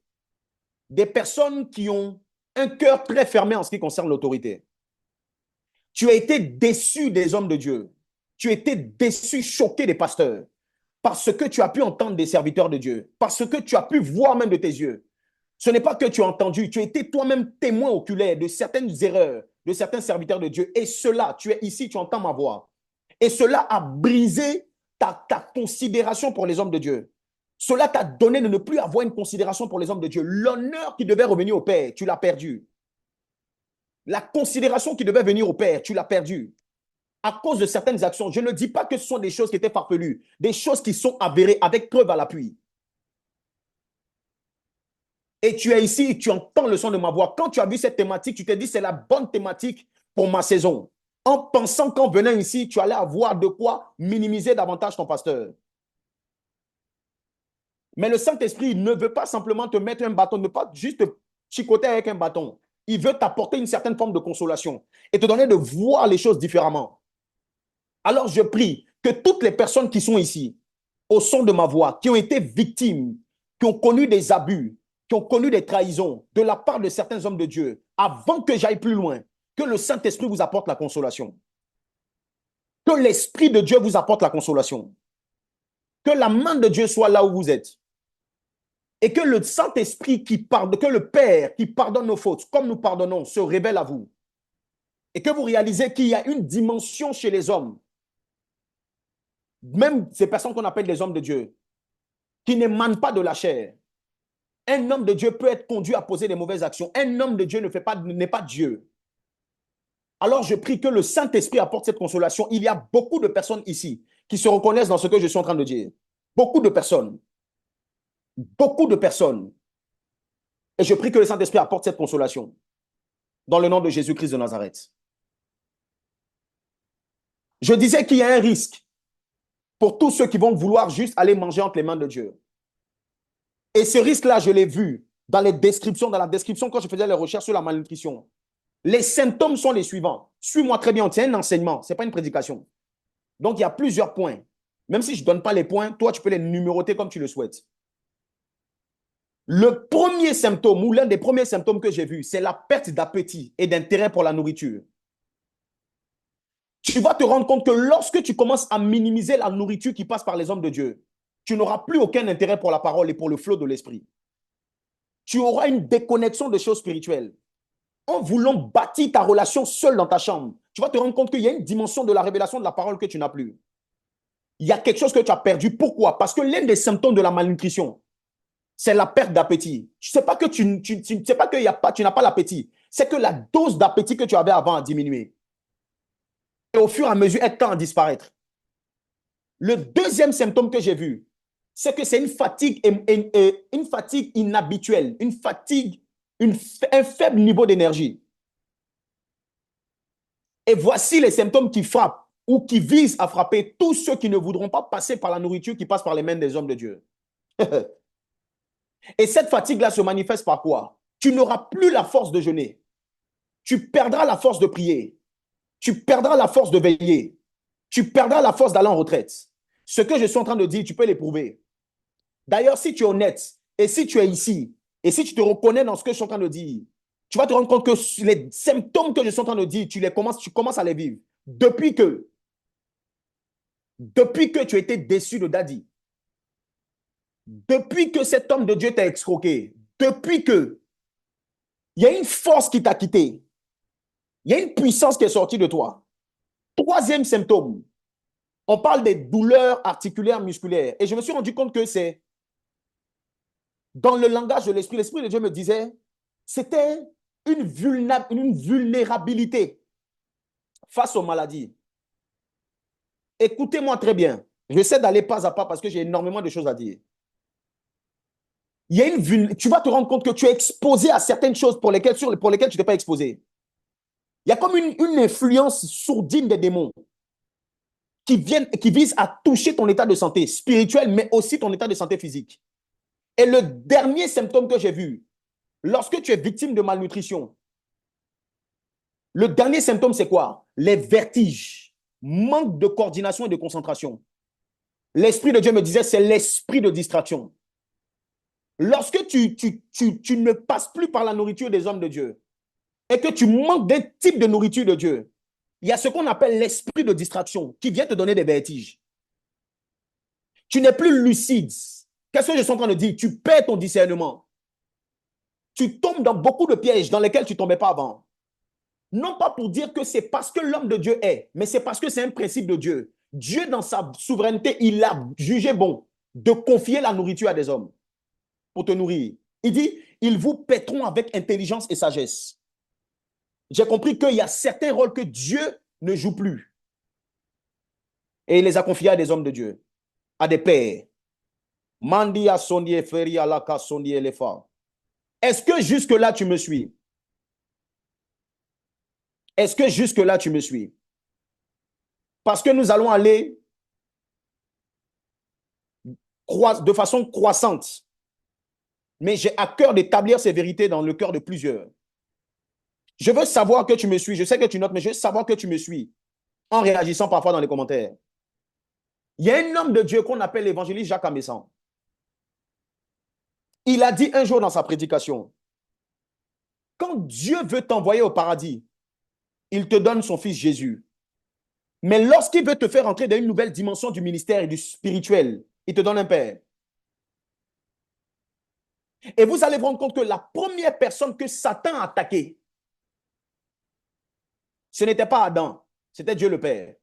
des personnes qui ont un cœur très fermé en ce qui concerne l'autorité. Tu as été déçu des hommes de Dieu. Tu as été déçu, choqué des pasteurs. Parce que tu as pu entendre des serviteurs de Dieu. Parce que tu as pu voir même de tes yeux. Ce n'est pas que tu as entendu, tu as été toi-même témoin oculaire de certaines erreurs de certains serviteurs de Dieu. Et cela, tu es ici, tu entends ma voix. Et cela a brisé ta considération pour les hommes de Dieu. Cela t'a donné de ne plus avoir une considération pour les hommes de Dieu. L'honneur qui devait revenir au Père, tu l'as perdu. La considération qui devait venir au Père, tu l'as perdu. À cause de certaines actions. Je ne dis pas que ce sont des choses qui étaient farfelues, des choses qui sont avérées avec preuve à l'appui. Et tu es ici, tu entends le son de ma voix. Quand tu as vu cette thématique, tu t'es dit c'est la bonne thématique pour ma saison. En pensant qu'en venant ici, tu allais avoir de quoi minimiser davantage ton pasteur. Mais le Saint-Esprit ne veut pas simplement te mettre un bâton, ne pas juste te chicoter avec un bâton. Il veut t'apporter une certaine forme de consolation et te donner de voir les choses différemment. Alors je prie que toutes les personnes qui sont ici, au son de ma voix, qui ont été victimes, qui ont connu des abus, qui ont connu des trahisons de la part de certains hommes de Dieu, avant que j'aille plus loin, que le Saint-Esprit vous apporte la consolation. Que l'Esprit de Dieu vous apporte la consolation. Que la main de Dieu soit là où vous êtes. Et que le Saint-Esprit qui pardonne, que le Père qui pardonne nos fautes, comme nous pardonnons, se révèle à vous. Et que vous réalisez qu'il y a une dimension chez les hommes, même ces personnes qu'on appelle les hommes de Dieu, qui n'émanent pas de la chair. Un homme de Dieu peut être conduit à poser des mauvaises actions. Un homme de Dieu n'est pas Dieu. Alors je prie que le Saint-Esprit apporte cette consolation. Il y a beaucoup de personnes ici qui se reconnaissent dans ce que je suis en train de dire. Beaucoup de personnes. Beaucoup de personnes. Et je prie que le Saint-Esprit apporte cette consolation. Dans le nom de Jésus-Christ de Nazareth. Je disais qu'il y a un risque pour tous ceux qui vont vouloir juste aller manger entre les mains de Dieu. Et ce risque-là, je l'ai vu dans la description quand je faisais les recherches sur la malnutrition. Les symptômes sont les suivants. Suis-moi très bien, c'est un enseignement, ce n'est pas une prédication. Donc, il y a plusieurs points. Même si je ne donne pas les points, toi, tu peux les numéroter comme tu le souhaites. Le premier symptôme, ou l'un des premiers symptômes que j'ai vu, c'est la perte d'appétit et d'intérêt pour la nourriture. Tu vas te rendre compte que lorsque tu commences à minimiser la nourriture qui passe par les hommes de Dieu, tu n'auras plus aucun intérêt pour la parole et pour le flot de l'esprit. Tu auras une déconnexion de choses spirituelles. En voulant bâtir ta relation seule dans ta chambre, tu vas te rendre compte qu'il y a une dimension de la révélation de la parole que tu n'as plus. Il y a quelque chose que tu as perdu. Pourquoi? Parce que l'un des symptômes de la malnutrition, c'est la perte d'appétit. Tu ne sais pas que tu n'as pas l'appétit. C'est que la dose d'appétit que tu avais avant a diminué. Et au fur et à mesure, elle tend à disparaître. Le deuxième symptôme que j'ai vu, c'est que c'est une fatigue inhabituelle, une fatigue, un faible niveau d'énergie. Et voici les symptômes qui frappent ou qui visent à frapper tous ceux qui ne voudront pas passer par la nourriture qui passe par les mains des hommes de Dieu. Et cette fatigue-là se manifeste par quoi? Tu n'auras plus la force de jeûner. Tu perdras la force de prier. Tu perdras la force de veiller. Tu perdras la force d'aller en retraite. Ce que je suis en train de dire, tu peux l'éprouver. D'ailleurs, si tu es honnête et si tu es ici et si tu te reconnais dans ce que je suis en train de dire, tu vas te rendre compte que les symptômes que je suis en train de dire, tu commences à les vivre. Depuis que tu as été déçu de Daddy, depuis que cet homme de Dieu t'a escroqué, depuis que il y a une force qui t'a quitté, Il y a une puissance qui est sortie de toi. Troisième symptôme, on parle des douleurs articulaires, musculaires. Et je me suis rendu compte que c'est dans le langage de l'esprit. L'esprit de Dieu me disait, c'était une vulnérabilité face aux maladies. Écoutez-moi très bien. J'essaie d'aller pas à pas parce que j'ai énormément de choses à dire. Il y a tu vas te rendre compte que tu es exposé à certaines choses pour lesquelles tu n'es pas exposé. Il y a comme une influence sourdine des démons qui visent à toucher ton état de santé spirituel, mais aussi ton état de santé physique. Et le dernier symptôme que j'ai vu, lorsque tu es victime de malnutrition, le dernier symptôme, c'est quoi? Les vertiges, manque de coordination et de concentration. L'Esprit de Dieu me disait, c'est l'esprit de distraction. Lorsque tu ne passes plus par la nourriture des hommes de Dieu et que tu manques d'un type de nourriture de Dieu, il y a ce qu'on appelle l'esprit de distraction qui vient te donner des vertiges. Tu n'es plus lucide. Qu'est-ce que je suis en train de dire? Tu perds ton discernement. Tu tombes dans beaucoup de pièges dans lesquels tu ne tombais pas avant. Non pas pour dire que c'est parce que l'homme de Dieu est, mais c'est parce que c'est un principe de Dieu. Dieu, dans sa souveraineté, il a jugé bon de confier la nourriture à des hommes pour te nourrir. Il dit, ils vous paîtront avec intelligence et sagesse. J'ai compris qu'il y a certains rôles que Dieu ne joue plus. Et il les a confiés à des hommes de Dieu, à des pères. Mandi a sondie feri alaka sondie elefa. Est-ce que jusque-là tu me suis? Est-ce que jusque-là tu me suis? Parce que nous allons aller de façon croissante. Mais j'ai à cœur d'établir ces vérités dans le cœur de plusieurs. Je veux savoir que tu me suis. Je sais que tu notes, mais je veux savoir que tu me suis en réagissant parfois dans les commentaires. Il y a un homme de Dieu qu'on appelle l'évangéliste Jacques Amessan. Il a dit un jour dans sa prédication, quand Dieu veut t'envoyer au paradis, il te donne son fils Jésus. Mais lorsqu'il veut te faire entrer dans une nouvelle dimension du ministère et du spirituel, il te donne un père. Et vous allez vous rendre compte que la première personne que Satan a attaquée, ce n'était pas Adam, c'était Dieu le Père.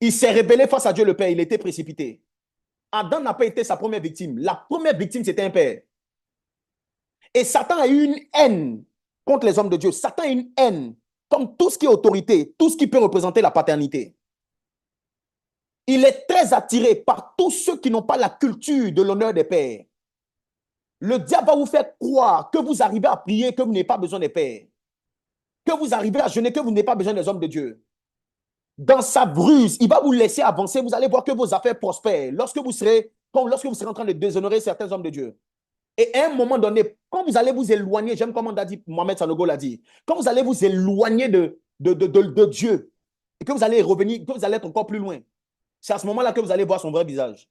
Il s'est rebellé face à Dieu le Père, il était précipité. Adam n'a pas été sa première victime. La première victime, c'était un père. Et Satan a eu une haine contre les hommes de Dieu. Satan a une haine comme tout ce qui est autorité, tout ce qui peut représenter la paternité. Il est très attiré par tous ceux qui n'ont pas la culture de l'honneur des pères. Le diable va vous faire croire que vous arrivez à prier, que vous n'avez pas besoin des pères. Que vous arrivez à jeûner, que vous n'avez pas besoin des hommes de Dieu. Dans sa ruse, il va vous laisser avancer. Vous allez voir que vos affaires prospèrent lorsque vous serez en train de déshonorer certains hommes de Dieu. Et à un moment donné, quand vous allez vous éloigner, j'aime comment Mohamed Sanogo l'a dit, quand vous allez vous éloigner de Dieu et que vous allez revenir, que vous allez être encore plus loin, c'est à ce moment-là que vous allez voir son vrai visage.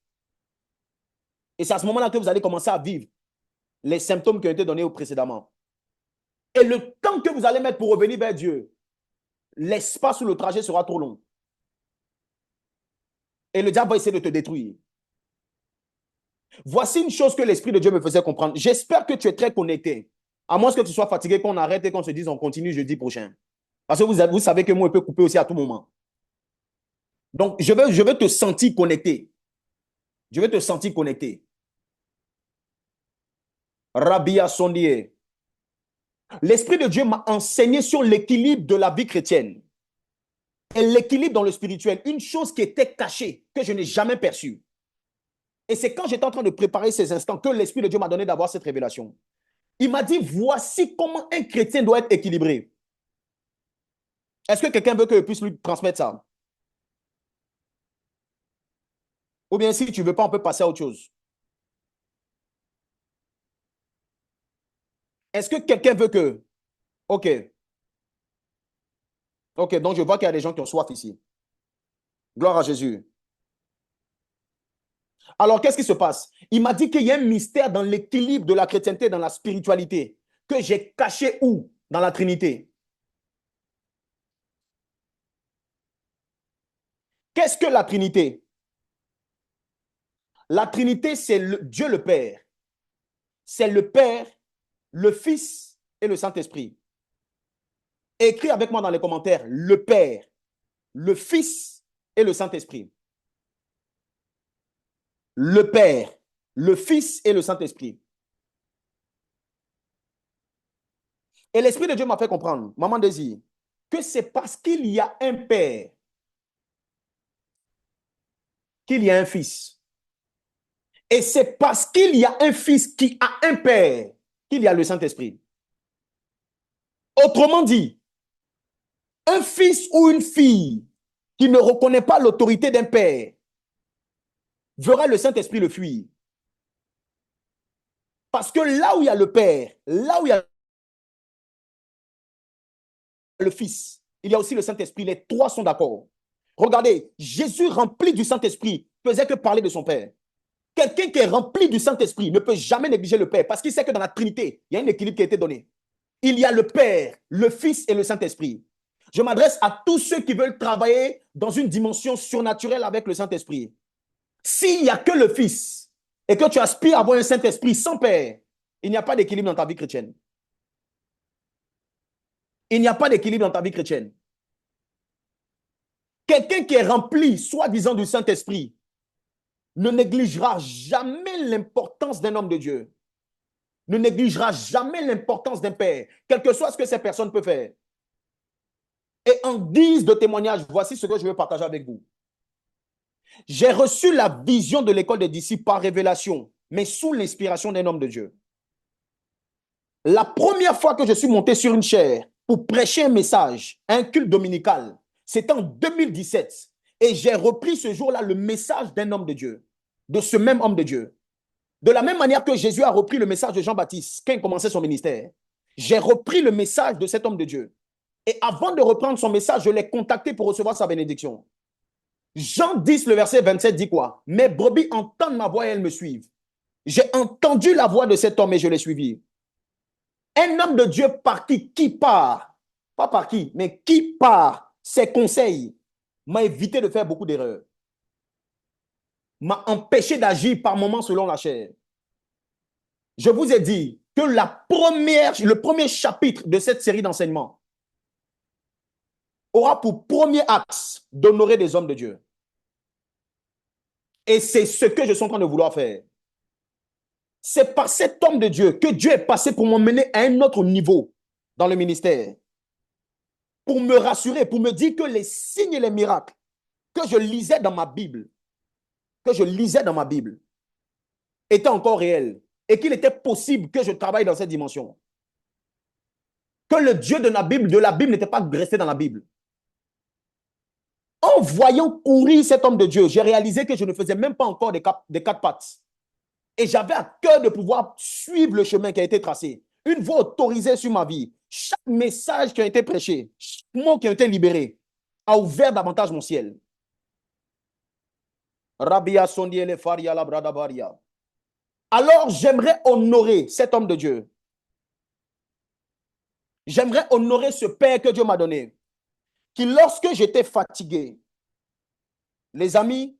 Et c'est à ce moment-là que vous allez commencer à vivre les symptômes qui ont été donnés précédemment. Et le temps que vous allez mettre pour revenir vers Dieu, l'espace ou le trajet sera trop long. Et le diable va essayer de te détruire. Voici une chose que l'Esprit de Dieu me faisait comprendre. J'espère que tu es très connecté. À moins que tu sois fatigué, qu'on arrête et qu'on se dise on continue jeudi prochain. Parce que vous savez que moi, je peux couper aussi à tout moment. Donc, je veux te sentir connecté. Je veux te sentir connecté. Rabia Sondier. L'Esprit de Dieu m'a enseigné sur l'équilibre de la vie chrétienne. Et l'équilibre dans le spirituel, une chose qui était cachée, que je n'ai jamais perçue. Et c'est quand j'étais en train de préparer ces instants que l'Esprit de Dieu m'a donné d'avoir cette révélation. Il m'a dit, voici comment un chrétien doit être équilibré. Est-ce que quelqu'un veut que je puisse lui transmettre ça? Ou bien si tu ne veux pas, on peut passer à autre chose. Est-ce que quelqu'un veut que... OK. OK, donc je vois qu'il y a des gens qui ont soif ici. Gloire à Jésus. Alors, qu'est-ce qui se passe? Il m'a dit qu'il y a un mystère dans l'équilibre de la chrétienté, dans la spiritualité, que j'ai caché où? Dans la Trinité. Qu'est-ce que la Trinité? La Trinité, c'est Dieu le Père. C'est le Père, le Fils et le Saint-Esprit. Écris avec moi dans les commentaires le Père, le Fils et le Saint-Esprit. Le Père, le Fils et le Saint-Esprit. Et l'Esprit de Dieu m'a fait comprendre, Maman Désir, que c'est parce qu'il y a un Père qu'il y a un Fils. Et c'est parce qu'il y a un Fils qui a un Père qu'il y a le Saint-Esprit. Autrement dit, un fils ou une fille qui ne reconnaît pas l'autorité d'un père verra le Saint-Esprit le fuir. Parce que là où il y a le Père, là où il y a le Fils, il y a aussi le Saint-Esprit. Les trois sont d'accord. Regardez, Jésus rempli du Saint-Esprit faisait que parler de son Père. Quelqu'un qui est rempli du Saint-Esprit ne peut jamais négliger le Père parce qu'il sait que dans la Trinité, il y a un équilibre qui a été donné. Il y a le Père, le Fils et le Saint-Esprit. Je m'adresse à tous ceux qui veulent travailler dans une dimension surnaturelle avec le Saint-Esprit. S'il n'y a que le Fils et que tu aspires à avoir un Saint-Esprit sans Père, il n'y a pas d'équilibre dans ta vie chrétienne. Il n'y a pas d'équilibre dans ta vie chrétienne. Quelqu'un qui est rempli, soi-disant, du Saint-Esprit, ne négligera jamais l'importance d'un homme de Dieu. Ne négligera jamais l'importance d'un père, quel que soit ce que cette personne peut faire. Et en guise de témoignage, voici ce que je veux partager avec vous. J'ai reçu la vision de l'école des disciples par révélation, mais sous l'inspiration d'un homme de Dieu. La première fois que je suis monté sur une chaire pour prêcher un message, un culte dominical, c'était en 2017. Et j'ai repris ce jour-là le message d'un homme de Dieu, de ce même homme de Dieu. De la même manière que Jésus a repris le message de Jean-Baptiste quand il commençait son ministère, j'ai repris le message de cet homme de Dieu. Et avant de reprendre son message, je l'ai contacté pour recevoir sa bénédiction. Jean 10, le verset 27 dit quoi? Mes brebis entendent ma voix et elles me suivent. J'ai entendu la voix de cet homme et je l'ai suivi. Un homme de Dieu par qui part, pas par qui, mais qui part ses conseils, m'a évité de faire beaucoup d'erreurs. M'a empêché d'agir par moments selon la chair. Je vous ai dit que le premier chapitre de cette série d'enseignements aura pour premier axe d'honorer des hommes de Dieu. Et c'est ce que je suis en train de vouloir faire. C'est par cet homme de Dieu que Dieu est passé pour m'emmener à un autre niveau dans le ministère. Pour me rassurer, pour me dire que les signes et les miracles que je lisais dans ma Bible, étaient encore réels et qu'il était possible que je travaille dans cette dimension. Que le Dieu de la Bible n'était pas resté dans la Bible. En voyant courir cet homme de Dieu, j'ai réalisé que je ne faisais même pas encore des quatre pattes. Et j'avais à cœur de pouvoir suivre le chemin qui a été tracé. Une voix autorisée sur ma vie. Chaque message qui a été prêché, chaque mot qui a été libéré, a ouvert davantage mon ciel. Rabia sondiele faria la brada baria. Alors, j'aimerais honorer cet homme de Dieu. J'aimerais honorer ce Père que Dieu m'a donné. Qui, lorsque j'étais fatigué, les amis,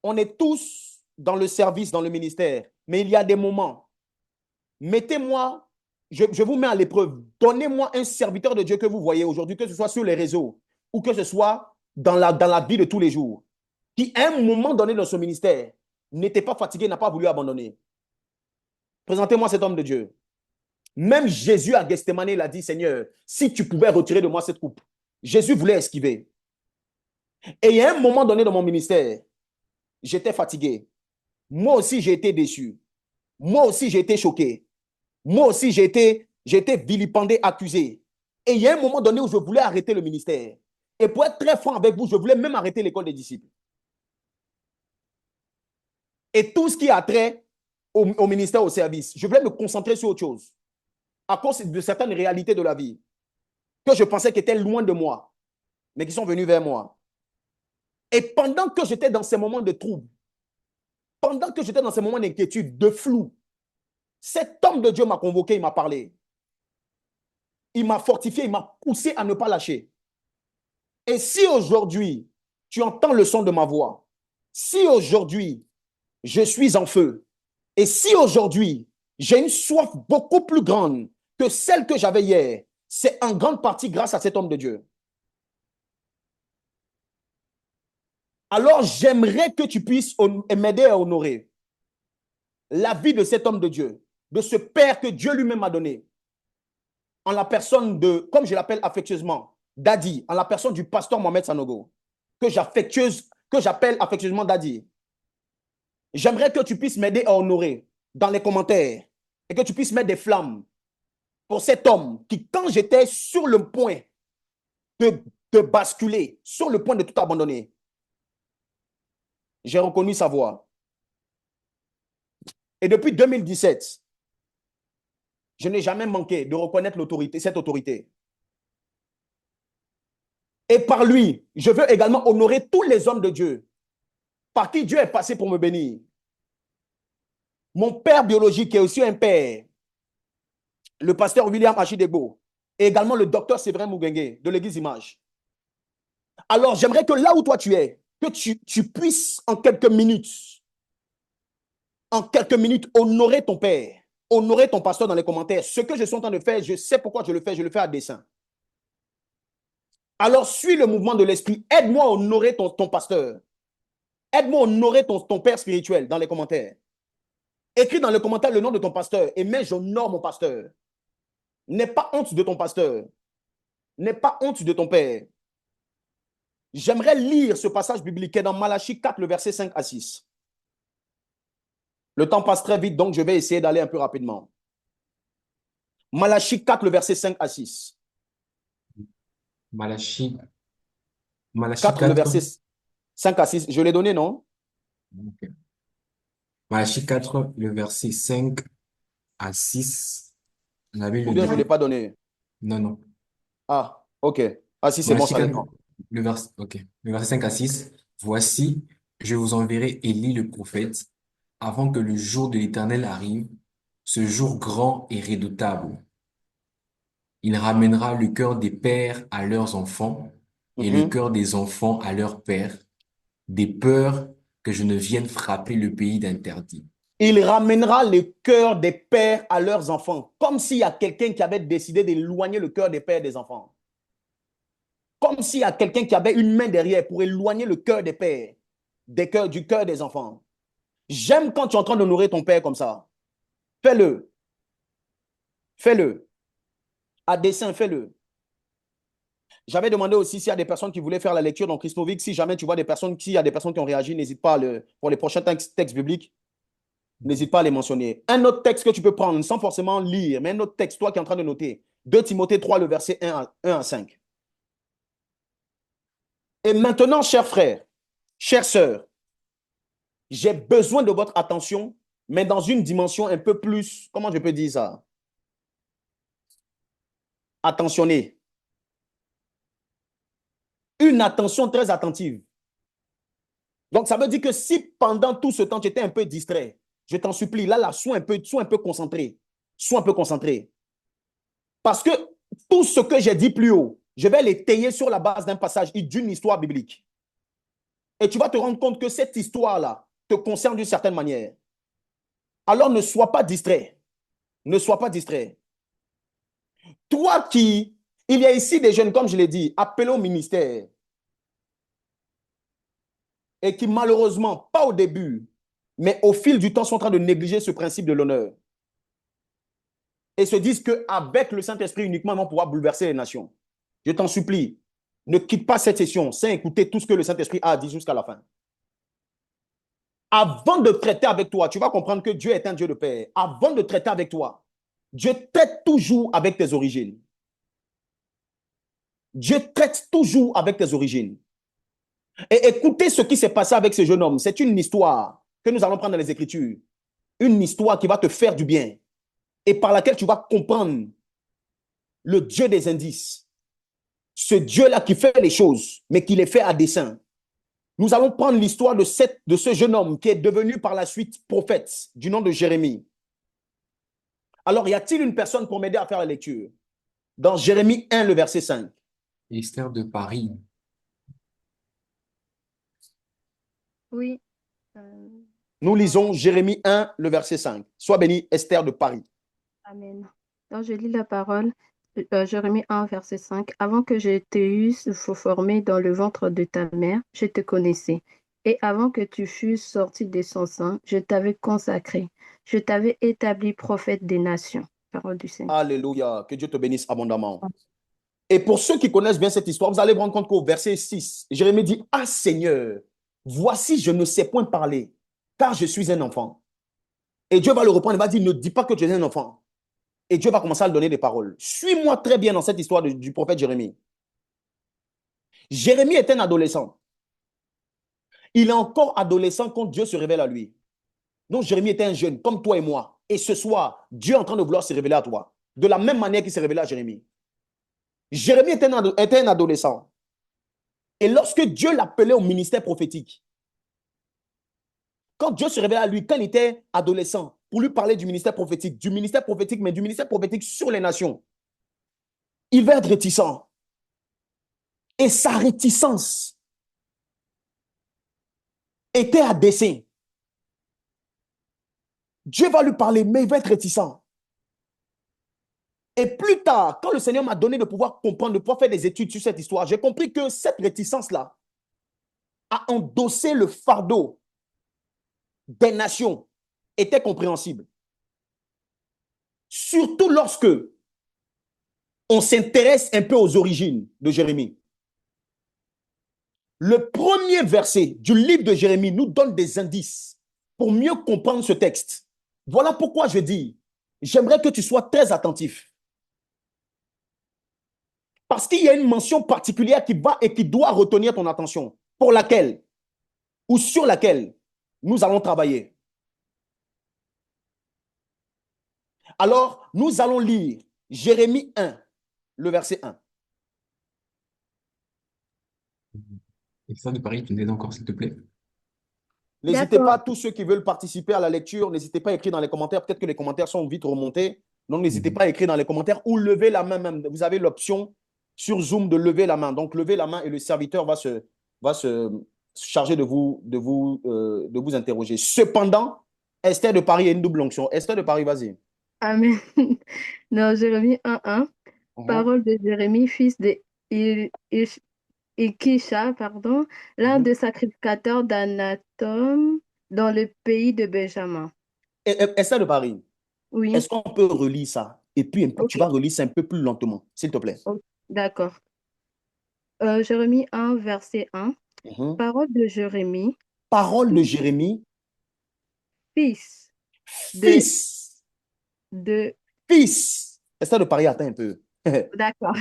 on est tous dans le service, dans le ministère, mais il y a des moments. Mettez-moi, je vous mets à l'épreuve. Donnez-moi un serviteur de Dieu que vous voyez aujourd'hui, que ce soit sur les réseaux ou que ce soit dans la vie de tous les jours, qui, à un moment donné dans ce ministère, n'était pas fatigué, n'a pas voulu abandonner. Présentez-moi cet homme de Dieu. Même Jésus à Gethsémane, il a dit, Seigneur, si tu pouvais retirer de moi cette coupe. Jésus voulait esquiver. Et à un moment donné dans mon ministère, j'étais fatigué. Moi aussi, j'ai été déçu. Moi aussi, j'ai été choqué. Moi aussi, j'ai été vilipendé, accusé. Et il y a un moment donné où je voulais arrêter le ministère. Et pour être très franc avec vous, je voulais même arrêter l'école des disciples. Et tout ce qui a trait au ministère, au service, je voulais me concentrer sur autre chose. À cause de certaines réalités de la vie que je pensais qu'étaient loin de moi, mais qui sont venues vers moi. Et pendant que j'étais dans ces moments de trouble, pendant que j'étais dans ces moments d'inquiétude, de flou, cet homme de Dieu m'a convoqué, il m'a parlé. Il m'a fortifié, il m'a poussé à ne pas lâcher. Et si aujourd'hui, tu entends le son de ma voix, si aujourd'hui, je suis en feu, et si aujourd'hui, j'ai une soif beaucoup plus grande que celle que j'avais hier, c'est en grande partie grâce à cet homme de Dieu. Alors, j'aimerais que tu puisses m'aider à honorer la vie de cet homme de Dieu, de ce Père que Dieu lui-même a donné, en la personne de, comme je l'appelle affectueusement, Daddy, en la personne du pasteur Mohamed Sanogo, que j'appelle affectueusement Daddy. J'aimerais que tu puisses m'aider à honorer dans les commentaires et que tu puisses mettre des flammes pour cet homme qui, quand j'étais sur le point de basculer, sur le point de tout abandonner, j'ai reconnu sa voix. Et depuis 2017, je n'ai jamais manqué de reconnaître cette autorité. Et par lui, je veux également honorer tous les hommes de Dieu par qui Dieu est passé pour me bénir. Mon père biologique est aussi un père, le pasteur William Achidegbo, et également le docteur Séverin Mugengue de l'église Image. Alors, j'aimerais que là où toi tu es, que tu puisses en quelques minutes, honorer ton père, honorer ton pasteur dans les commentaires. Ce que je suis en train de faire, je sais pourquoi je le fais à dessein. Alors, suis le mouvement de l'esprit. Aide-moi à honorer ton pasteur. Aide-moi à honorer ton père spirituel dans les commentaires. Écris dans les commentaires le nom de ton pasteur et mets j'honore mon pasteur. N'aie pas honte de ton pasteur. N'aie pas honte de ton père. J'aimerais lire ce passage biblique dans Malachie 4, le verset 5 à 6. Le temps passe très vite, donc je vais essayer d'aller un peu rapidement. Malachie 4, le verset 5 à 6. Malachie 4, le 4. verset 5 à 6. Je l'ai donné, non? Ok. Malachie 4, le verset 5 à 6. La Bible Ou bien je ne l'ai dit. pas donné. Non, non. Ah, ok. Ah, si c'est bon, Malachie ça 4, dépend. le verset 5 à 6. Voici, je vous enverrai Élie le prophète avant que le jour de l'Éternel arrive, ce jour grand et redoutable. Il ramènera le cœur des pères à leurs enfants et le cœur des enfants à leurs pères, des peurs que je ne vienne frapper le pays d'interdit. Il ramènera le cœur des pères à leurs enfants, comme s'il y a quelqu'un qui avait décidé d'éloigner le cœur des pères et des enfants. Comme s'il y a quelqu'un qui avait une main derrière pour éloigner le cœur des pères, du cœur des enfants. J'aime quand tu es en train d'honorer ton père comme ça. Fais-le. Fais-le. À dessein, fais-le. J'avais demandé aussi s'il y a des personnes qui voulaient faire la lecture dans Christovic. Si jamais tu vois s'il y a des personnes qui ont réagi, n'hésite pas pour les prochains textes bibliques, n'hésite pas à les mentionner. Un autre texte que tu peux prendre sans forcément lire, mais un autre texte, toi qui es en train de noter. 2 Timothée 3, le verset 1 à 5. Et maintenant, chers frères, chères sœurs, j'ai besoin de votre attention, mais dans une dimension un peu plus, comment je peux dire ça? Attentionnée. Une attention très attentive. Donc, ça veut dire que si pendant tout ce temps, tu étais un peu distrait, je t'en supplie, là, sois un peu concentré. Sois un peu concentré. Parce que tout ce que j'ai dit plus haut, je vais l'étayer sur la base d'un passage et d'une histoire biblique. Et tu vas te rendre compte que cette histoire-là te concerne d'une certaine manière. Alors, ne sois pas distrait. Ne sois pas distrait. Toi il y a ici des jeunes, comme je l'ai dit, appelés au ministère et qui malheureusement, pas au début, mais au fil du temps, sont en train de négliger ce principe de l'honneur. Et se disent qu'avec le Saint-Esprit uniquement, ils vont pouvoir bouleverser les nations. Je t'en supplie, ne quitte pas cette session sans écouter tout ce que le Saint-Esprit a dit jusqu'à la fin. Avant de traiter avec toi, tu vas comprendre que Dieu est un Dieu de paix. Avant de traiter avec toi, Dieu traite toujours avec tes origines. Dieu traite toujours avec tes origines. Et écoutez ce qui s'est passé avec ce jeune homme. C'est une histoire que nous allons prendre dans les Écritures. Une histoire qui va te faire du bien et par laquelle tu vas comprendre le Dieu des indices. Ce Dieu-là qui fait les choses, mais qui les fait à dessein. Nous allons prendre l'histoire de ce jeune homme qui est devenu par la suite prophète du nom de Jérémie. Alors, y a-t-il une personne pour m'aider à faire la lecture? Dans Jérémie 1, le verset 5. Esther de Paris. Oui. Nous lisons Jérémie 1, le verset 5. Sois béni, Esther de Paris. Amen. Donc, je lis la parole. Jérémie 1, verset 5. Avant que je t'ai formé dans le ventre de ta mère, je te connaissais. Et avant que tu fusses sorti de son sein, je t'avais consacré. Je t'avais établi prophète des nations. Parole du Seigneur. Alléluia. Que Dieu te bénisse abondamment. Et pour ceux qui connaissent bien cette histoire, vous allez vous rendre compte qu'au verset 6, Jérémie dit, « Ah Seigneur, voici, je ne sais point parler, car je suis un enfant. » Et Dieu va le reprendre, il va dire, « Ne dis pas que tu es un enfant. » Et Dieu va commencer à lui donner des paroles. Suis-moi très bien dans cette histoire du prophète Jérémie. Jérémie est un adolescent. Il est encore adolescent quand Dieu se révèle à lui. Donc Jérémie était un jeune, comme toi et moi. Et ce soir, Dieu est en train de vouloir se révéler à toi. De la même manière qu'il s'est révélé à Jérémie. Jérémie était un adolescent. Et lorsque Dieu l'appelait au ministère prophétique, quand Dieu se révélait à lui, quand il était adolescent, pour lui parler du ministère prophétique, mais du ministère prophétique sur les nations, il va être réticent. Et sa réticence était à dessein. Dieu va lui parler, mais il va être réticent. Et plus tard, quand le Seigneur m'a donné de pouvoir comprendre, de pouvoir faire des études sur cette histoire, j'ai compris que cette réticence-là à endosser le fardeau des nations était compréhensible. Surtout lorsque on s'intéresse un peu aux origines de Jérémie. Le premier verset du livre de Jérémie nous donne des indices pour mieux comprendre ce texte. Voilà pourquoi je dis, j'aimerais que tu sois très attentif. Parce qu'il y a une mention particulière qui va et qui doit retenir ton attention, pour laquelle ou sur laquelle nous allons travailler. Alors, nous allons lire Jérémie 1, le verset 1. Et ça de Paris, tu nous aides encore, s'il te plaît. N'hésitez D'accord. pas, tous ceux qui veulent participer à la lecture, n'hésitez pas à écrire dans les commentaires. Peut-être que les commentaires sont vite remontés. Donc, n'hésitez pas à écrire dans les commentaires ou lever la main même. Vous avez l'option sur Zoom de lever la main. Donc, levez la main et le serviteur va se charger de vous interroger. Cependant, Esther de Paris a une double onction. Esther de Paris, vas-y. Amen. Dans Jérémie 1, 1, parole de Jérémie, fils de Ikisha, l'un des sacrificateurs d'Anatom dans le pays de Benjamin. Esther de Paris, Oui, est-ce qu'on peut relire ça? Et puis, tu ok. vas relire ça un peu plus lentement, s'il te plaît. D'accord. Jérémie 1, verset 1. Parole de Jérémie, Parole de Jérémie, fils fils. de... Fils. Esther de Paris, attends un peu. D'accord.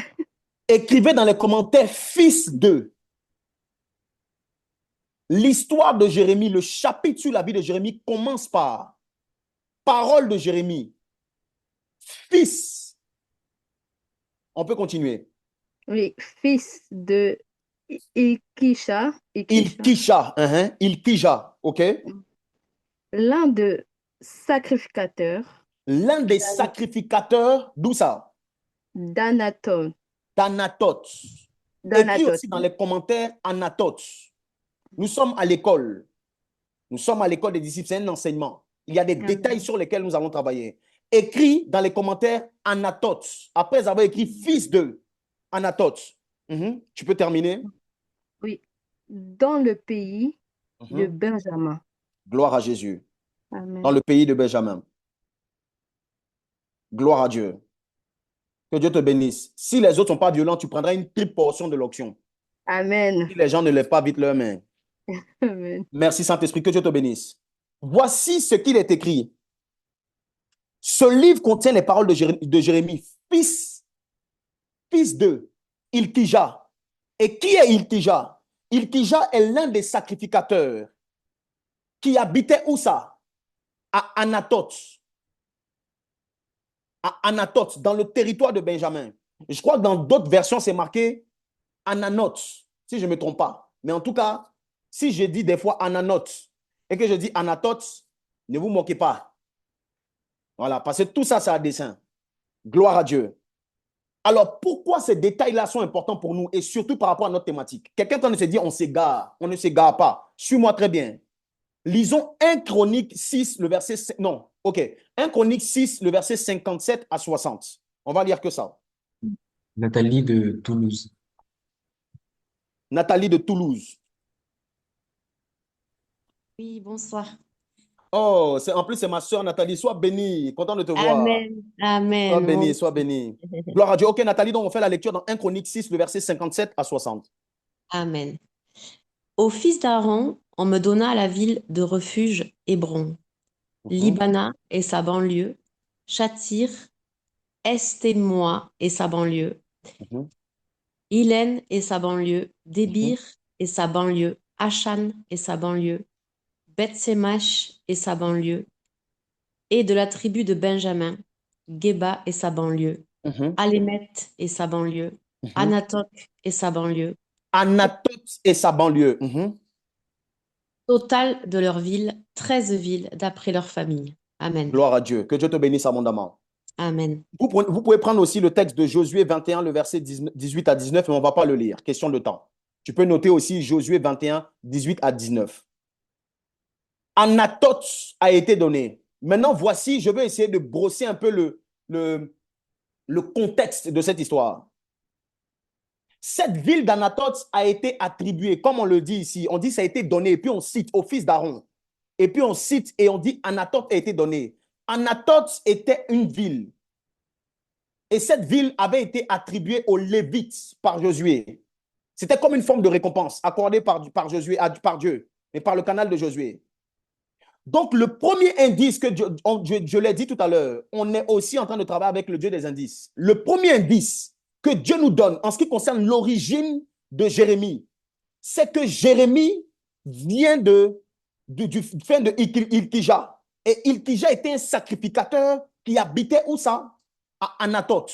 Écrivez dans les commentaires fils de. L'histoire de Jérémie, le chapitre sur la vie de Jérémie commence par parole de Jérémie, fils. On peut continuer. Oui, fils de Ikisha, Ilkija, ok? l'un des sacrificateurs L'un des sacrificateurs, d'où ça? d'Anaton. D'Anatot. Écris aussi dans les commentaires Anatot. Nous sommes à l'école. Nous sommes à l'école des disciples, c'est un enseignement. Il y a des détails sur lesquels nous allons travailler. Écris dans les commentaires Anatot. Après avoir écrit fils de Anatot. Tu peux terminer? Oui, dans le pays de Benjamin. Gloire à Jésus. Amen. Dans le pays de Benjamin. Gloire à Dieu. Que Dieu te bénisse. Si les autres ne sont pas violents, tu prendras une triple portion de l'onction. Amen. Si les gens ne lèvent pas vite leurs mains. Amen. Merci Saint-Esprit, que Dieu te bénisse. Voici ce qu'il est écrit. Ce livre contient les paroles de Jérémie, fils de Ilkija. Et qui est Ilkija? Ilkija est l'un des sacrificateurs qui habitait où ça? À Anatot. À Anatot, dans le territoire de Benjamin. Je crois que dans d'autres versions, c'est marqué Ananot, si je ne me trompe pas. Mais en tout cas, si je dis des fois Ananot et que je dis Anatot, ne vous moquez pas. Voilà, parce que tout ça, c'est à dessein. Gloire à Dieu. Alors, pourquoi ces détails-là sont importants pour nous et surtout par rapport à notre thématique? Quelqu'un est en train de se dire, on s'égare. On ne s'égare pas. Suis-moi très bien. Lisons 1 Chronique 6, le verset... Non, ok. 1 Chronique 6, le verset 57 à 60. On va lire que ça. Nathalie de Toulouse. Nathalie de Toulouse. Oui, bonsoir. Oh, en plus, c'est ma soeur Nathalie. Sois bénie. Content de te voir. Amen. Sois Amen. bénie, sois bénie. Gloire à Dieu. Ok, Nathalie, donc on fait la lecture dans 1 Chronique 6, le verset 57 à 60. Amen. Au fils d'Aaron, on me donna la ville de refuge Hébron, Libana et sa banlieue, Chatir, Estémoa et sa banlieue, Hélène et sa banlieue, Débir et sa banlieue, Achan et sa banlieue, Beth-Sémash et sa banlieue, et de la tribu de Benjamin, Geba et sa banlieue, Alémet et sa banlieue, Anatok et sa banlieue. Anatote et sa banlieue. Total de leurs villes, 13 villes d'après leur famille. Amen. Gloire à Dieu. Que Dieu te bénisse abondamment. Amen. Vous pouvez prendre aussi le texte de Josué 21, le verset 18 à 19, mais on ne va pas le lire. Question de temps. Tu peux noter aussi Josué 21, 18 à 19. Anatote a été donné. Maintenant, voici, je vais essayer de brosser un peu le contexte de cette histoire. Cette ville d'Anatote a été attribuée, comme on le dit ici, on dit ça a été donné, et puis on cite au fils d'Aaron. Et puis on cite et on dit Anatote a été donné. Anatote était une ville. Et cette ville avait été attribuée aux Lévites par Josué. C'était comme une forme de récompense accordée par Josué, par Dieu, mais par le canal de Josué. Donc, le premier indice que je l'ai dit tout à l'heure, on est aussi en train de travailler avec le Dieu des indices. Le premier indice que Dieu nous donne en ce qui concerne l'origine de Jérémie, c'est que Jérémie vient du fin de Ilkija. Et Ilkija était un sacrificateur qui habitait où ça? À Anatote.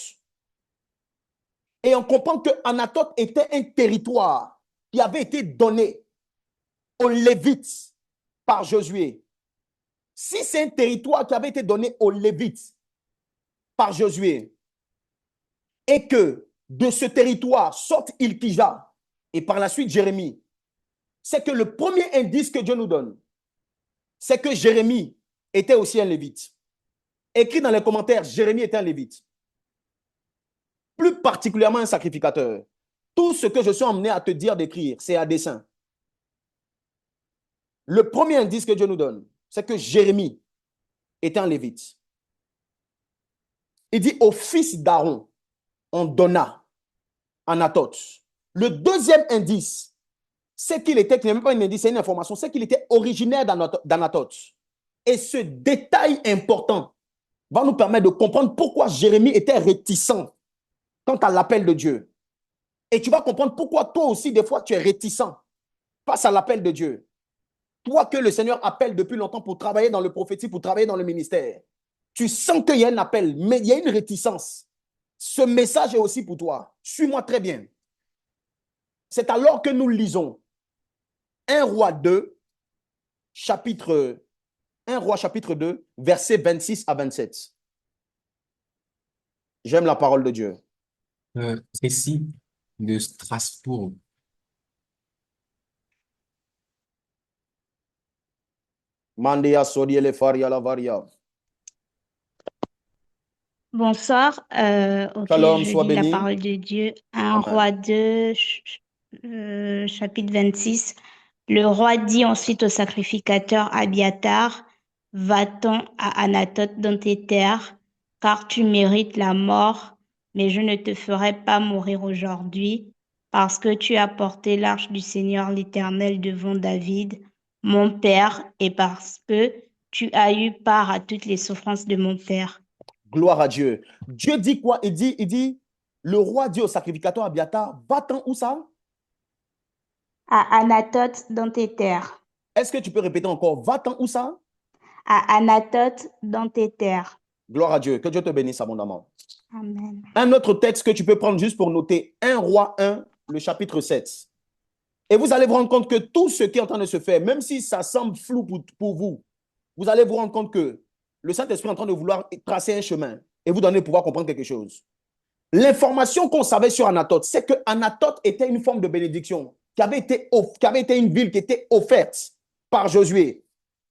Et on comprend que Anatote était un territoire qui avait été donné aux Lévites par Josué. Si c'est un territoire qui avait été donné aux Lévites par Josué et que de ce territoire sorte Ilkija et par la suite Jérémie, c'est que le premier indice que Dieu nous donne, c'est que Jérémie était aussi un Lévite. Écrit dans les commentaires, Jérémie était un Lévite. Plus particulièrement un sacrificateur. Tout ce que je suis emmené à te dire d'écrire, c'est à dessein. Le premier indice que Dieu nous donne, c'est que Jérémie était un Lévite. Il dit au fils d'Aaron, on donna Anatote. Le deuxième indice, c'est qu'il était, ce n'est même pas un indice, c'est une information, c'est qu'il était originaire d'Anatote. Et ce détail important va nous permettre de comprendre pourquoi Jérémie était réticent quant à l'appel de Dieu. Et tu vas comprendre pourquoi toi aussi, des fois, tu es réticent face à l'appel de Dieu. Toi que le Seigneur appelle depuis longtemps pour travailler dans le prophétique, pour travailler dans le ministère, tu sens qu'il y a un appel, mais il y a une réticence. Ce message est aussi pour toi. Suis-moi très bien. C'est alors que nous lisons 1 Roi 2, chapitre 2, versets 26 à 27. J'aime la parole de Dieu. Précis de Strasbourg. Mandia Sodiele Faria la Varia. Bonsoir. Ok, Shalom, je sois lis la béni. parole de Dieu. 1 Amen. Roi 2, chapitre 26. Le roi dit ensuite au sacrificateur Abiatar, va-t'en à Anatote dans tes terres, car tu mérites la mort, mais je ne te ferai pas mourir aujourd'hui, parce que tu as porté l'arche du Seigneur l'Éternel devant David, mon père, et parce que tu as eu part à toutes les souffrances de mon père. Gloire à Dieu. Dieu dit quoi? Il dit, le roi dit au sacrificateur Abiatar, va-t'en où ça? À Anatote dans tes terres. Est-ce que tu peux répéter encore? Va-t'en où ça? À Anatote dans tes terres. Gloire à Dieu. Que Dieu te bénisse abondamment. Amen. Un autre texte que tu peux prendre juste pour noter, 1 Roi 1, le chapitre 7. Et vous allez vous rendre compte que tout ce qui est en train de se faire, même si ça semble flou pour vous, vous allez vous rendre compte que le Saint-Esprit est en train de vouloir tracer un chemin et vous donner le pouvoir comprendre quelque chose. L'information qu'on savait sur Anatote, c'est que Anatote était une forme de bénédiction qui avait été une ville qui était offerte par Josué.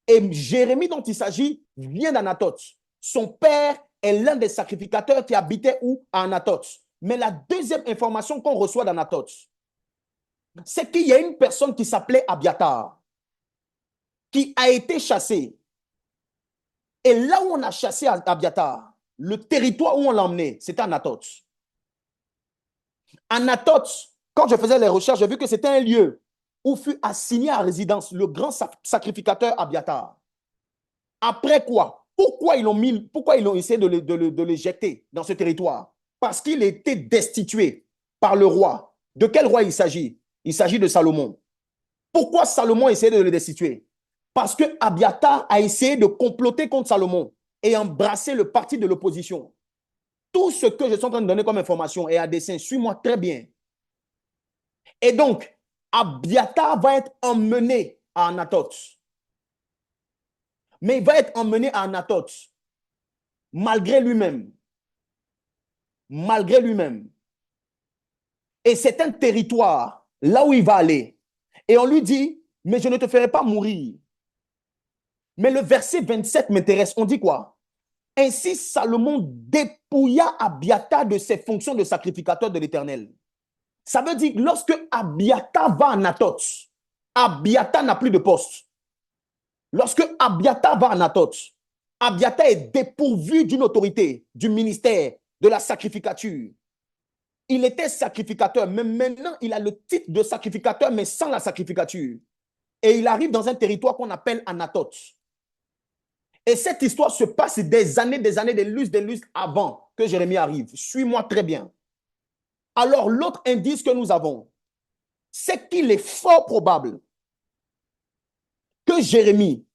Et Jérémie, dont il s'agit, vient d'Anatote. Son père est l'un des sacrificateurs qui habitait où? À Anatote. Mais la deuxième information qu'on reçoit d'Anatot, c'est qu'il y a une personne qui s'appelait Abiatar, qui a été chassé. Et là où on a chassé Abiatar, le territoire où on l'a emmené, c'était Anatot. Anatot, quand je faisais les recherches, j'ai vu que c'était un lieu où fut assigné à résidence le grand sacrificateur Abiatar. Après quoi? Pourquoi ils ont essayé de l'éjecter dans ce territoire? Parce qu'il était destitué par le roi. De quel roi il s'agit? Il s'agit de Salomon. Pourquoi Salomon a essayé de le destituer? Parce que Abiatar a essayé de comploter contre Salomon et embrasser le parti de l'opposition. Tout ce que je suis en train de donner comme information est à dessein. Suis-moi très bien. Et donc, Abiatar va être emmené à Anatot. Mais il va être emmené à Anatot malgré lui-même. Malgré lui-même. Et c'est un territoire là où il va aller. Et on lui dit, mais je ne te ferai pas mourir. Mais le verset 27 m'intéresse. On dit quoi? Ainsi, Salomon dépouilla Abiatar de ses fonctions de sacrificateur de l'Éternel. Ça veut dire que lorsque Abiatar va à Anatot, Abiatar n'a plus de poste. Lorsque Abiatar va à Anatot, Abiatar est dépourvu d'une autorité, du ministère, de la sacrificature. Il était sacrificateur, mais maintenant il a le titre de sacrificateur, mais sans la sacrificature. Et il arrive dans un territoire qu'on appelle Anatot. Et cette histoire se passe des lustres avant que Jérémie arrive. Suis-moi très bien. Alors, l'autre indice que nous avons, c'est qu'il est fort probable que Jérémie,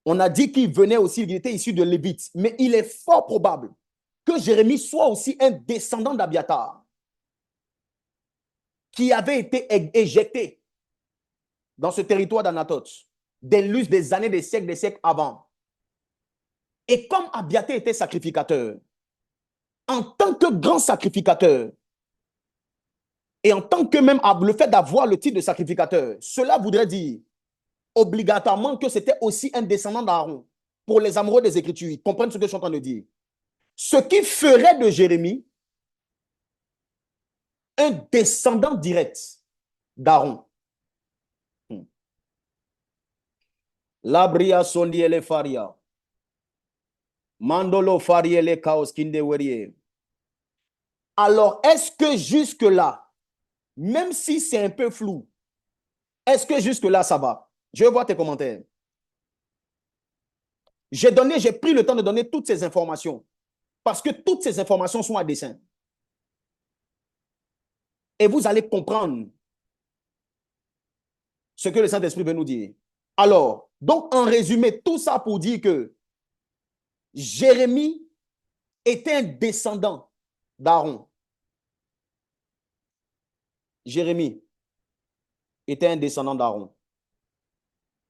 on a dit qu'il venait aussi, il était issu de Lévite, mais il est fort probable que Jérémie soit aussi un descendant d'Abiatar qui avait été éjecté dans ce territoire d'Anatot, des lustres, des siècles avant. Et comme Abiatar était sacrificateur, en tant que grand sacrificateur, et en tant que même le fait d'avoir le titre de sacrificateur, cela voudrait dire obligatoirement que c'était aussi un descendant d'Aaron. Pour les amoureux des Écritures, ils comprennent ce que je suis en train de dire. Ce qui ferait de Jérémie un descendant direct d'Aaron. Labria sondiele faria. Mandolo fariele kaos kindewerie. Alors, est-ce que jusque-là, même si c'est un peu flou, est-ce que jusque-là, ça va? Je vais voir tes commentaires. J'ai pris le temps de donner toutes ces informations parce que toutes ces informations sont à dessein. Et vous allez comprendre ce que le Saint-Esprit veut nous dire. Alors, donc en résumé, tout ça pour dire que Jérémie était un descendant d'Aaron. Jérémie était un descendant d'Aaron.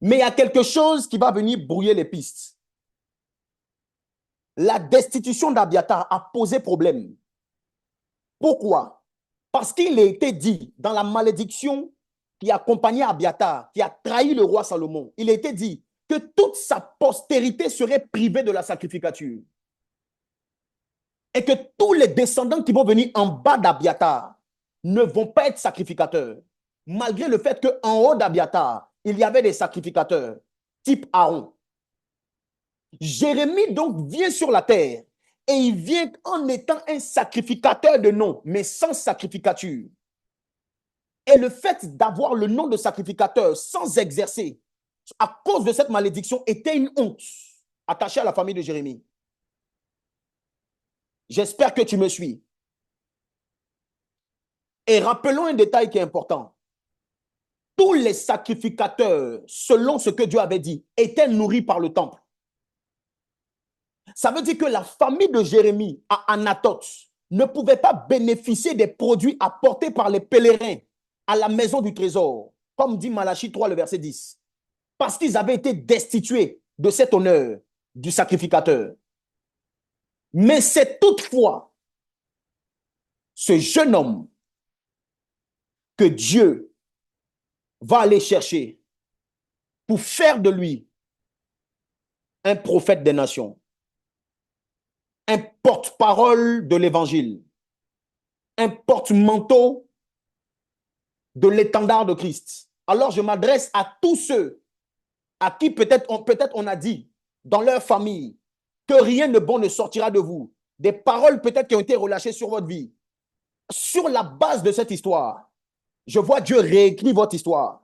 Mais il y a quelque chose qui va venir brouiller les pistes. La destitution d'Abiatar a posé problème. Pourquoi? Parce qu'il a été dit dans la malédiction qui accompagnait Abiatar, qui a trahi le roi Salomon, il a été dit que toute sa postérité serait privée de la sacrificature. Et que tous les descendants qui vont venir en bas d'Abiatar ne vont pas être sacrificateurs. Malgré le fait qu'en haut d'Abiatar, il y avait des sacrificateurs, type Aaron. Jérémie donc vient sur la terre et il vient en étant un sacrificateur de nom, mais sans sacrificature. Et le fait d'avoir le nom de sacrificateur sans exercer, à cause de cette malédiction, était une honte attachée à la famille de Jérémie. J'espère que tu me suis. Et rappelons un détail qui est important. Tous les sacrificateurs, selon ce que Dieu avait dit, étaient nourris par le temple. Ça veut dire que la famille de Jérémie à Anatot ne pouvait pas bénéficier des produits apportés par les pèlerins à la maison du trésor, comme dit Malachie 3, le verset 10, parce qu'ils avaient été destitués de cet honneur du sacrificateur. Mais c'est toutefois ce jeune homme que Dieu va aller chercher pour faire de lui un prophète des nations, un porte-parole de l'évangile, un porte-manteau de l'étendard de Christ. Alors je m'adresse à tous ceux à qui peut-être on a dit dans leur famille que rien de bon ne sortira de vous. Des paroles peut-être qui ont été relâchées sur votre vie. Sur la base de cette histoire, je vois Dieu réécrire votre histoire.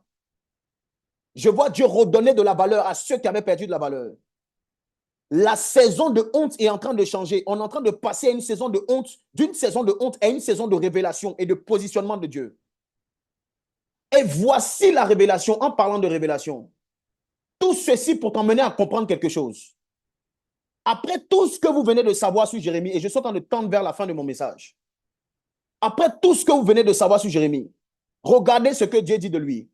Je vois Dieu redonner de la valeur à ceux qui avaient perdu de la valeur. La saison de honte est en train de changer. On est en train de passer à une saison de honte, d'une saison de honte à une saison de révélation et de positionnement de Dieu. Et voici la révélation, en parlant de révélation. Tout ceci pour t'emmener à comprendre quelque chose. Après tout ce que vous venez de savoir sur Jérémie, et je suis en train de tendre vers la fin de mon message. Après tout ce que vous venez de savoir sur Jérémie, regardez ce que Dieu dit de lui.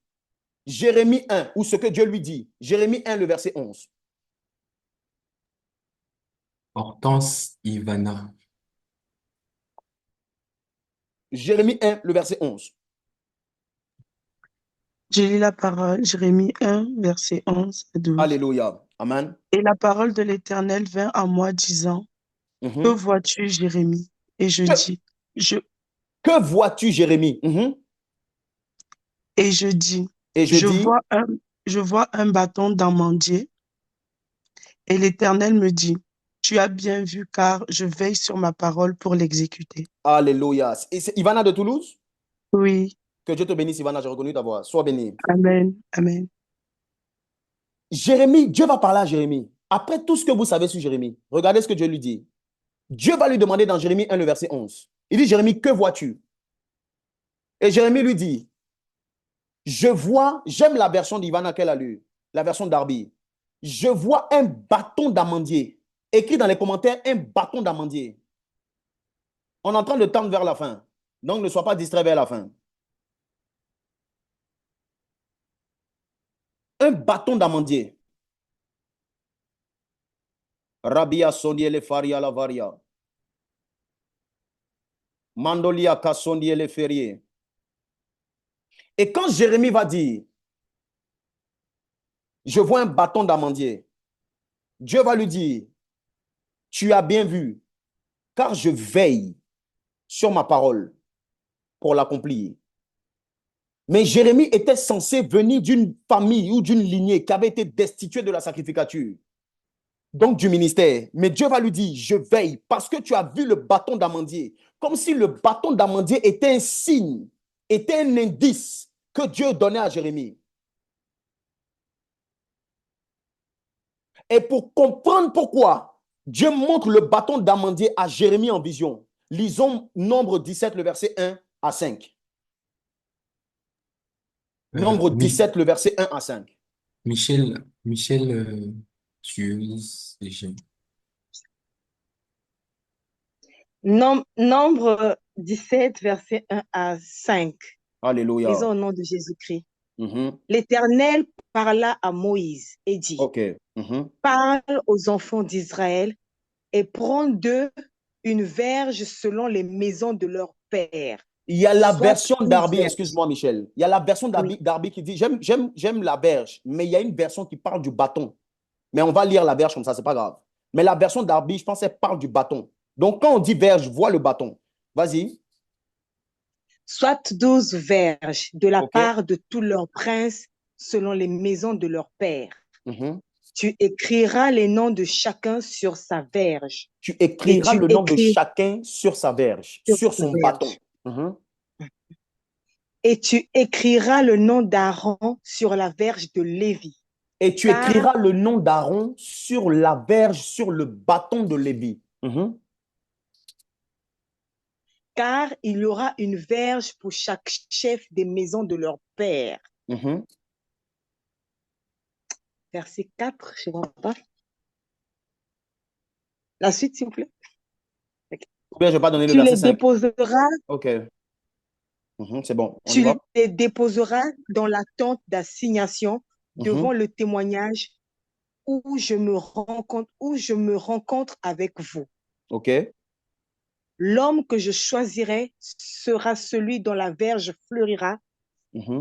Jérémie 1, ou ce que Dieu lui dit. Jérémie 1, le verset 11. Hortense Ivana. Jérémie 1, le verset 11. Je lis la parole, Jérémie 1, verset 11 à 12. Alléluia. Amen. Et la parole de l'Éternel vint à moi disant, Que vois-tu, Jérémie? Et je dis, Que vois-tu, Jérémie? Et je dis, je vois un bâton d'amandier. Et l'Éternel me dit, tu as bien vu, car je veille sur ma parole pour l'exécuter. Alléluia. Et c'est Ivana de Toulouse? Oui. Que Dieu te bénisse, Ivana, j'ai reconnu ta voix. Sois bénie. Amen. Amen. Jérémie, Dieu va parler à Jérémie. Après tout ce que vous savez sur Jérémie, regardez ce que Dieu lui dit. Dieu va lui demander dans Jérémie 1, le verset 11. Il dit, Jérémie, que vois-tu? Et Jérémie lui dit, j'aime la version d'Ivana qu'elle a lue, la version d'Arby. Je vois un bâton d'amandier. Écrit dans les commentaires, un bâton d'amandier. On est en train de tendre vers la fin. Donc, ne sois pas distrait vers la fin. Un bâton d'amandier. Rabia sondie le faria la varia. Mandolia kasondie le férié. Et quand Jérémie va dire, je vois un bâton d'amandier, Dieu va lui dire, tu as bien vu, car je veille sur ma parole pour l'accomplir. Mais Jérémie était censé venir d'une famille ou d'une lignée qui avait été destituée de la sacrificature, donc du ministère. Mais Dieu va lui dire, je veille parce que tu as vu le bâton d'amandier, comme si le bâton d'amandier était un signe, était un indice que Dieu donnait à Jérémie. Et pour comprendre pourquoi Dieu montre le bâton d'amandier à Jérémie en vision, lisons Nombre 17, le verset 1 à 5. Nombre 17, le verset 1 à 5. Michel, tu es... Nombre 17, verset 1 à 5. Alléluia. Lisons au nom de Jésus-Christ. L'Éternel parla à Moïse et dit, parle aux enfants d'Israël et prends d'eux une verge selon les maisons de leur père. Il y a la version d'Arby, excuse-moi Michel, il y a la version d'Arby qui dit, j'aime la verge, mais il y a une version qui parle du bâton. Mais on va lire la verge comme ça, c'est pas grave. Mais la version d'Arby, je pense, elle parle du bâton. Donc quand on dit verge, vois le bâton. Vas-y. Soit 12 verges de la part de tous leurs princes selon les maisons de leur père. Tu écriras les noms de chacun sur sa verge. Tu écriras le nom de chacun sur sa verge, sur son bâton. Et tu écriras le nom d'Aaron sur la verge de Lévi. Et tu écriras le nom d'Aaron sur la verge, sur le bâton de Lévi. Car il y aura une verge pour chaque chef des maisons de leur père. Verset 4, je ne vois pas. La suite, s'il vous plaît. Ou bien je vais pas donner le verset 5. Tu les déposeras. Ok. C'est bon. Tu les déposeras dans la tente d'assignation devant le témoignage où je me rencontre avec vous. Ok. L'homme que je choisirai sera celui dont la verge fleurira,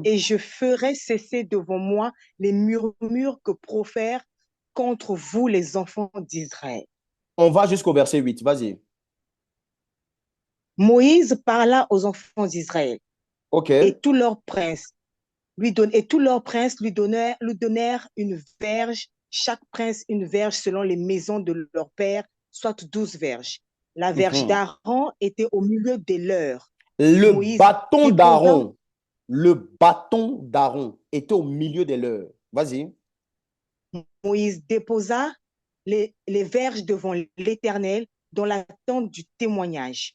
et je ferai cesser devant moi les murmures que profèrent contre vous les enfants d'Israël. On va jusqu'au verset 8, vas-y. Moïse parla aux enfants d'Israël. OK. Et tous leurs princes lui donnèrent une verge, chaque prince une verge selon les maisons de leur père, soit 12 verges. La verge d'Aaron était au milieu des leurs. Le bâton d'Aaron était au milieu des leurs. Vas-y. Moïse déposa les verges devant l'Éternel dans la tente du témoignage.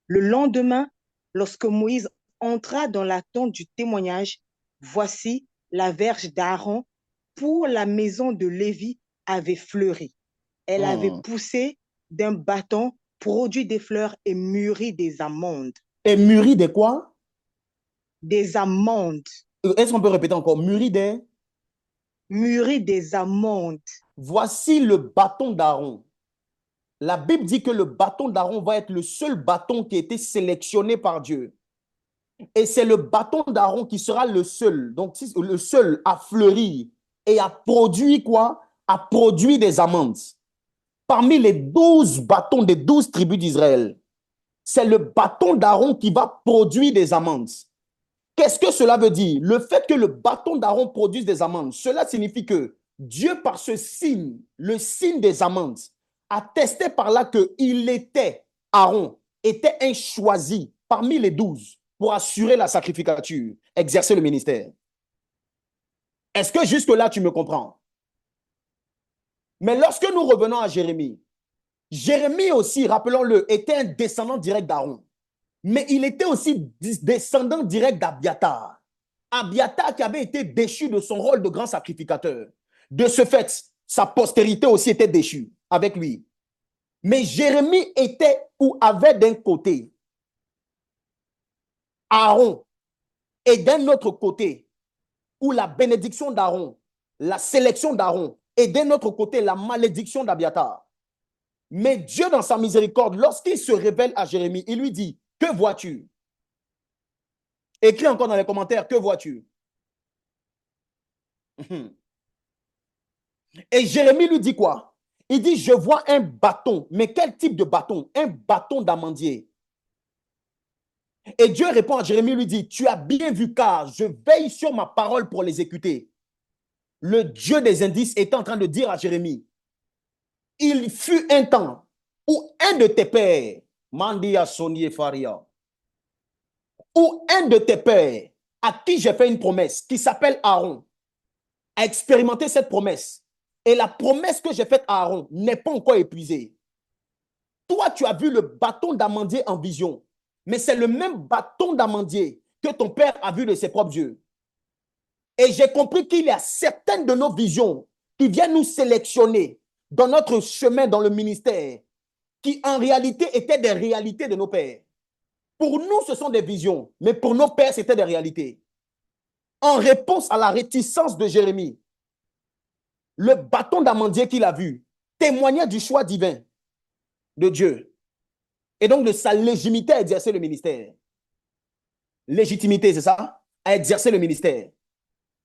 Le lendemain, lorsque Moïse entra dans la tente du témoignage, voici la verge d'Aaron pour la maison de Lévi avait fleuri. Elle avait poussé d'un bâton, produit des fleurs et mûri des amandes. Et mûri de quoi? Des amandes. Est-ce qu'on peut répéter encore? Mûri des? Mûri des amandes. Voici le bâton d'Aaron. La Bible dit que le bâton d'Aaron va être le seul bâton qui a été sélectionné par Dieu. Et c'est le bâton d'Aaron qui sera le seul, donc le seul à fleurir et à produire quoi? À produire des amandes. Parmi les 12 bâtons des 12 tribus d'Israël, c'est le bâton d'Aaron qui va produire des amandes. Qu'est-ce que cela veut dire? Le fait que le bâton d'Aaron produise des amandes, cela signifie que Dieu, par ce signe, le signe des amandes, attestait par là Aaron était un choisi parmi les 12 pour assurer la sacrificature, exercer le ministère. Est-ce que jusque-là, tu me comprends? Mais lorsque nous revenons à Jérémie, Jérémie aussi, rappelons-le, était un descendant direct d'Aaron. Mais il était aussi descendant direct d'Abiatar. Abiatar qui avait été déchu de son rôle de grand sacrificateur. De ce fait, sa postérité aussi était déchue avec lui. Mais Jérémie était ou avait d'un côté Aaron et d'un autre côté où la bénédiction d'Aaron, la sélection d'Aaron et d'un autre côté la malédiction d'Abiatar. Mais Dieu dans sa miséricorde, lorsqu'il se révèle à Jérémie, il lui dit, que vois-tu? Écris encore dans les commentaires, que vois-tu? Et Jérémie lui dit quoi? Il dit, je vois un bâton. Mais quel type de bâton? Un bâton d'amandier. Et Dieu répond à Jérémie, lui dit, tu as bien vu car je veille sur ma parole pour l'exécuter. Le Dieu des indices est en train de dire à Jérémie, il fut un temps où un de tes pères, Mandia Sonier Faria, où un de tes pères, à qui j'ai fait une promesse, qui s'appelle Aaron, a expérimenté cette promesse. Et la promesse que j'ai faite à Aaron n'est pas encore épuisée. Toi, tu as vu le bâton d'amandier en vision, mais c'est le même bâton d'amandier que ton père a vu de ses propres yeux. Et j'ai compris qu'il y a certaines de nos visions qui viennent nous sélectionner dans notre chemin dans le ministère, qui en réalité étaient des réalités de nos pères. Pour nous, ce sont des visions, mais pour nos pères, c'était des réalités. En réponse à la réticence de Jérémie, le bâton d'amandier qu'il a vu témoignait du choix divin de Dieu et donc de sa légitimité à exercer le ministère. Légitimité, c'est ça? À exercer le ministère.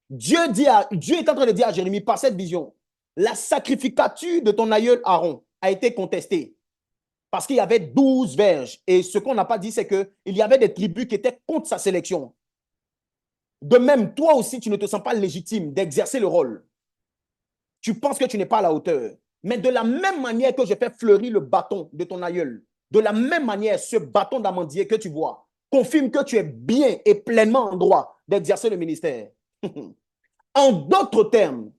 Dieu est en train de dire à Jérémie par cette vision, la sacrificature de ton aïeul Aaron a été contestée parce qu'il y avait 12 verges. Et ce qu'on n'a pas dit, c'est qu'il y avait des tribus qui étaient contre sa sélection. De même, toi aussi, tu ne te sens pas légitime d'exercer le rôle. Tu penses que tu n'es pas à la hauteur. Mais de la même manière que j'ai fait fleurir le bâton de ton aïeul, de la même manière, ce bâton d'amandier que tu vois confirme que tu es bien et pleinement en droit d'exercer le ministère. En d'autres termes,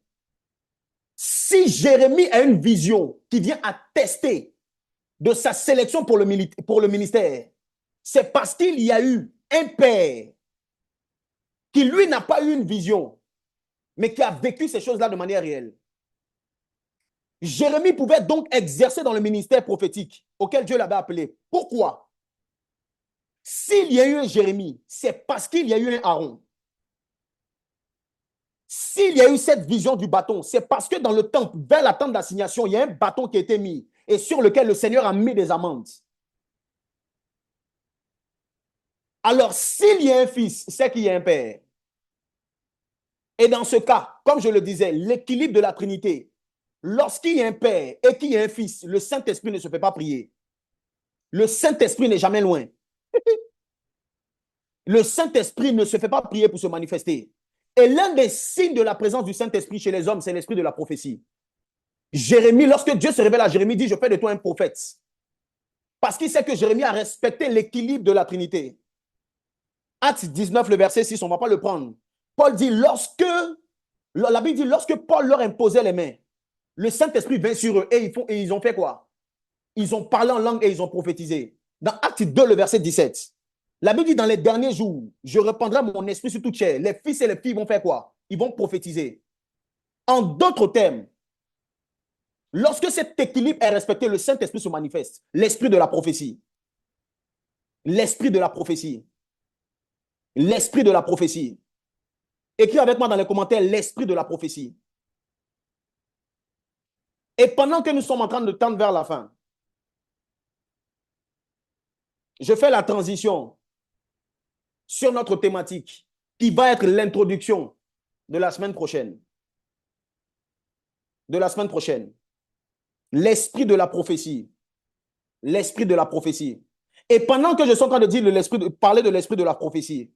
si Jérémie a une vision qui vient attester de sa sélection pour le ministère, c'est parce qu'il y a eu un père qui, lui, n'a pas eu une vision, mais qui a vécu ces choses-là de manière réelle. Jérémie pouvait donc exercer dans le ministère prophétique auquel Dieu l'avait appelé. Pourquoi? S'il y a eu un Jérémie, c'est parce qu'il y a eu un Aaron. S'il y a eu cette vision du bâton, c'est parce que dans le temple, vers la tente d'assignation, il y a un bâton qui a été mis et sur lequel le Seigneur a mis des amendes. Alors, s'il y a un fils, c'est qu'il y a un père. Et dans ce cas, comme je le disais, l'équilibre de la Trinité, lorsqu'il y a un père et qu'il y a un fils, le Saint-Esprit ne se fait pas prier. Le Saint-Esprit n'est jamais loin. Le Saint-Esprit ne se fait pas prier pour se manifester. Et l'un des signes de la présence du Saint-Esprit chez les hommes, c'est l'esprit de la prophétie. Jérémie, lorsque Dieu se révèle à Jérémie, dit « Je fais de toi un prophète ». Parce qu'il sait que Jérémie a respecté l'équilibre de la Trinité. Acte 19, le verset 6, on ne va pas le prendre. Paul dit, la Bible dit, lorsque Paul leur imposait les mains, le Saint-Esprit vint sur eux et ils ont fait quoi? Ils ont parlé en langue et ils ont prophétisé. Dans Acte 2, le verset 17, la Bible dit, dans les derniers jours, je répandrai mon esprit sur toute chair. Les fils et les filles vont faire quoi? Ils vont prophétiser. En d'autres termes, lorsque cet équilibre est respecté, le Saint-Esprit se manifeste. L'esprit de la prophétie. L'esprit de la prophétie. L'esprit de la prophétie. Écris avec moi dans les commentaires l'esprit de la prophétie. Et pendant que nous sommes en train de tendre vers la fin, je fais la transition sur notre thématique qui va être l'introduction de la semaine prochaine. De la semaine prochaine. L'esprit de la prophétie. L'esprit de la prophétie. Et pendant que je suis en train de dire parler de l'esprit de la prophétie,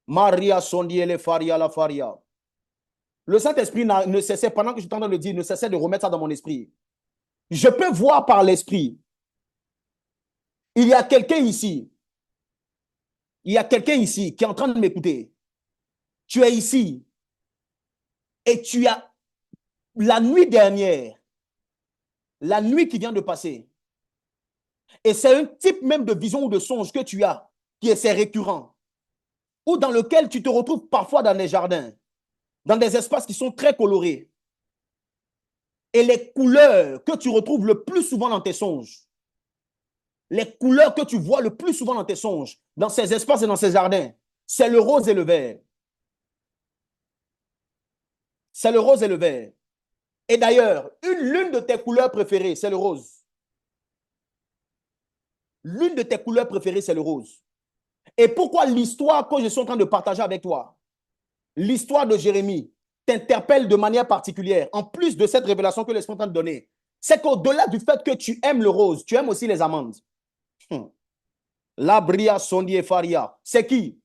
Maria Sondiele Faria la Faria. Le Saint-Esprit ne cessait, pendant que je suis en train de le dire, ne cessait de remettre ça dans mon esprit. Je peux voir par l'esprit. Il y a quelqu'un ici. Il y a quelqu'un ici qui est en train de m'écouter. Tu es ici. Et tu as, la nuit dernière, la nuit qui vient de passer, et c'est un type même de vision ou de songe que tu as, qui est récurrent, ou dans lequel tu te retrouves parfois dans les jardins, dans des espaces qui sont très colorés. Et les couleurs que tu retrouves le plus souvent dans tes songes, les couleurs que tu vois le plus souvent dans tes songes, dans ces espaces et dans ces jardins, c'est le rose et le vert. C'est le rose et le vert. Et d'ailleurs, l'une de tes couleurs préférées, c'est le rose. L'une de tes couleurs préférées, c'est le rose. Et pourquoi l'histoire que je suis en train de partager avec toi, l'histoire de Jérémie, t'interpelle de manière particulière, en plus de cette révélation que l'Esprit est en train de donner, c'est qu'au-delà du fait que tu aimes le rose, tu aimes aussi les amandes. La Bria Sondie Faria, c'est qui?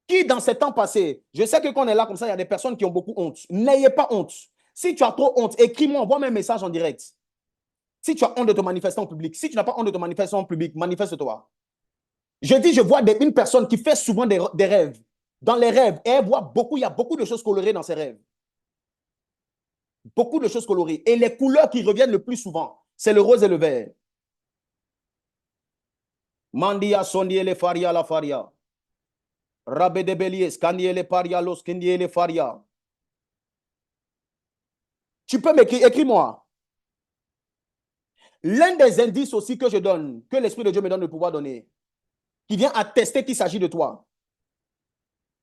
Qui dans ces temps passés, je sais que quand on est là comme ça, il y a des personnes qui ont beaucoup honte. N'ayez pas honte. Si tu as trop honte, écris-moi, envoie-moi un message en direct. Si tu as honte de te manifester en public, si tu n'as pas honte de te manifester en public, manifeste-toi. Je dis, je vois une personne qui fait souvent des rêves. Dans les rêves, et elle voit beaucoup, il y a beaucoup de choses colorées dans ses rêves. Beaucoup de choses colorées. Et les couleurs qui reviennent le plus souvent, c'est le rose et le vert. Mandia sondiele faria la faria. Rabbe de Bélier, scandiele paria los kindiele faria. Tu peux m'écrire, écris-moi. L'un des indices aussi que je donne, que l'Esprit de Dieu me donne le pouvoir donner, qui vient attester qu'il s'agit de toi,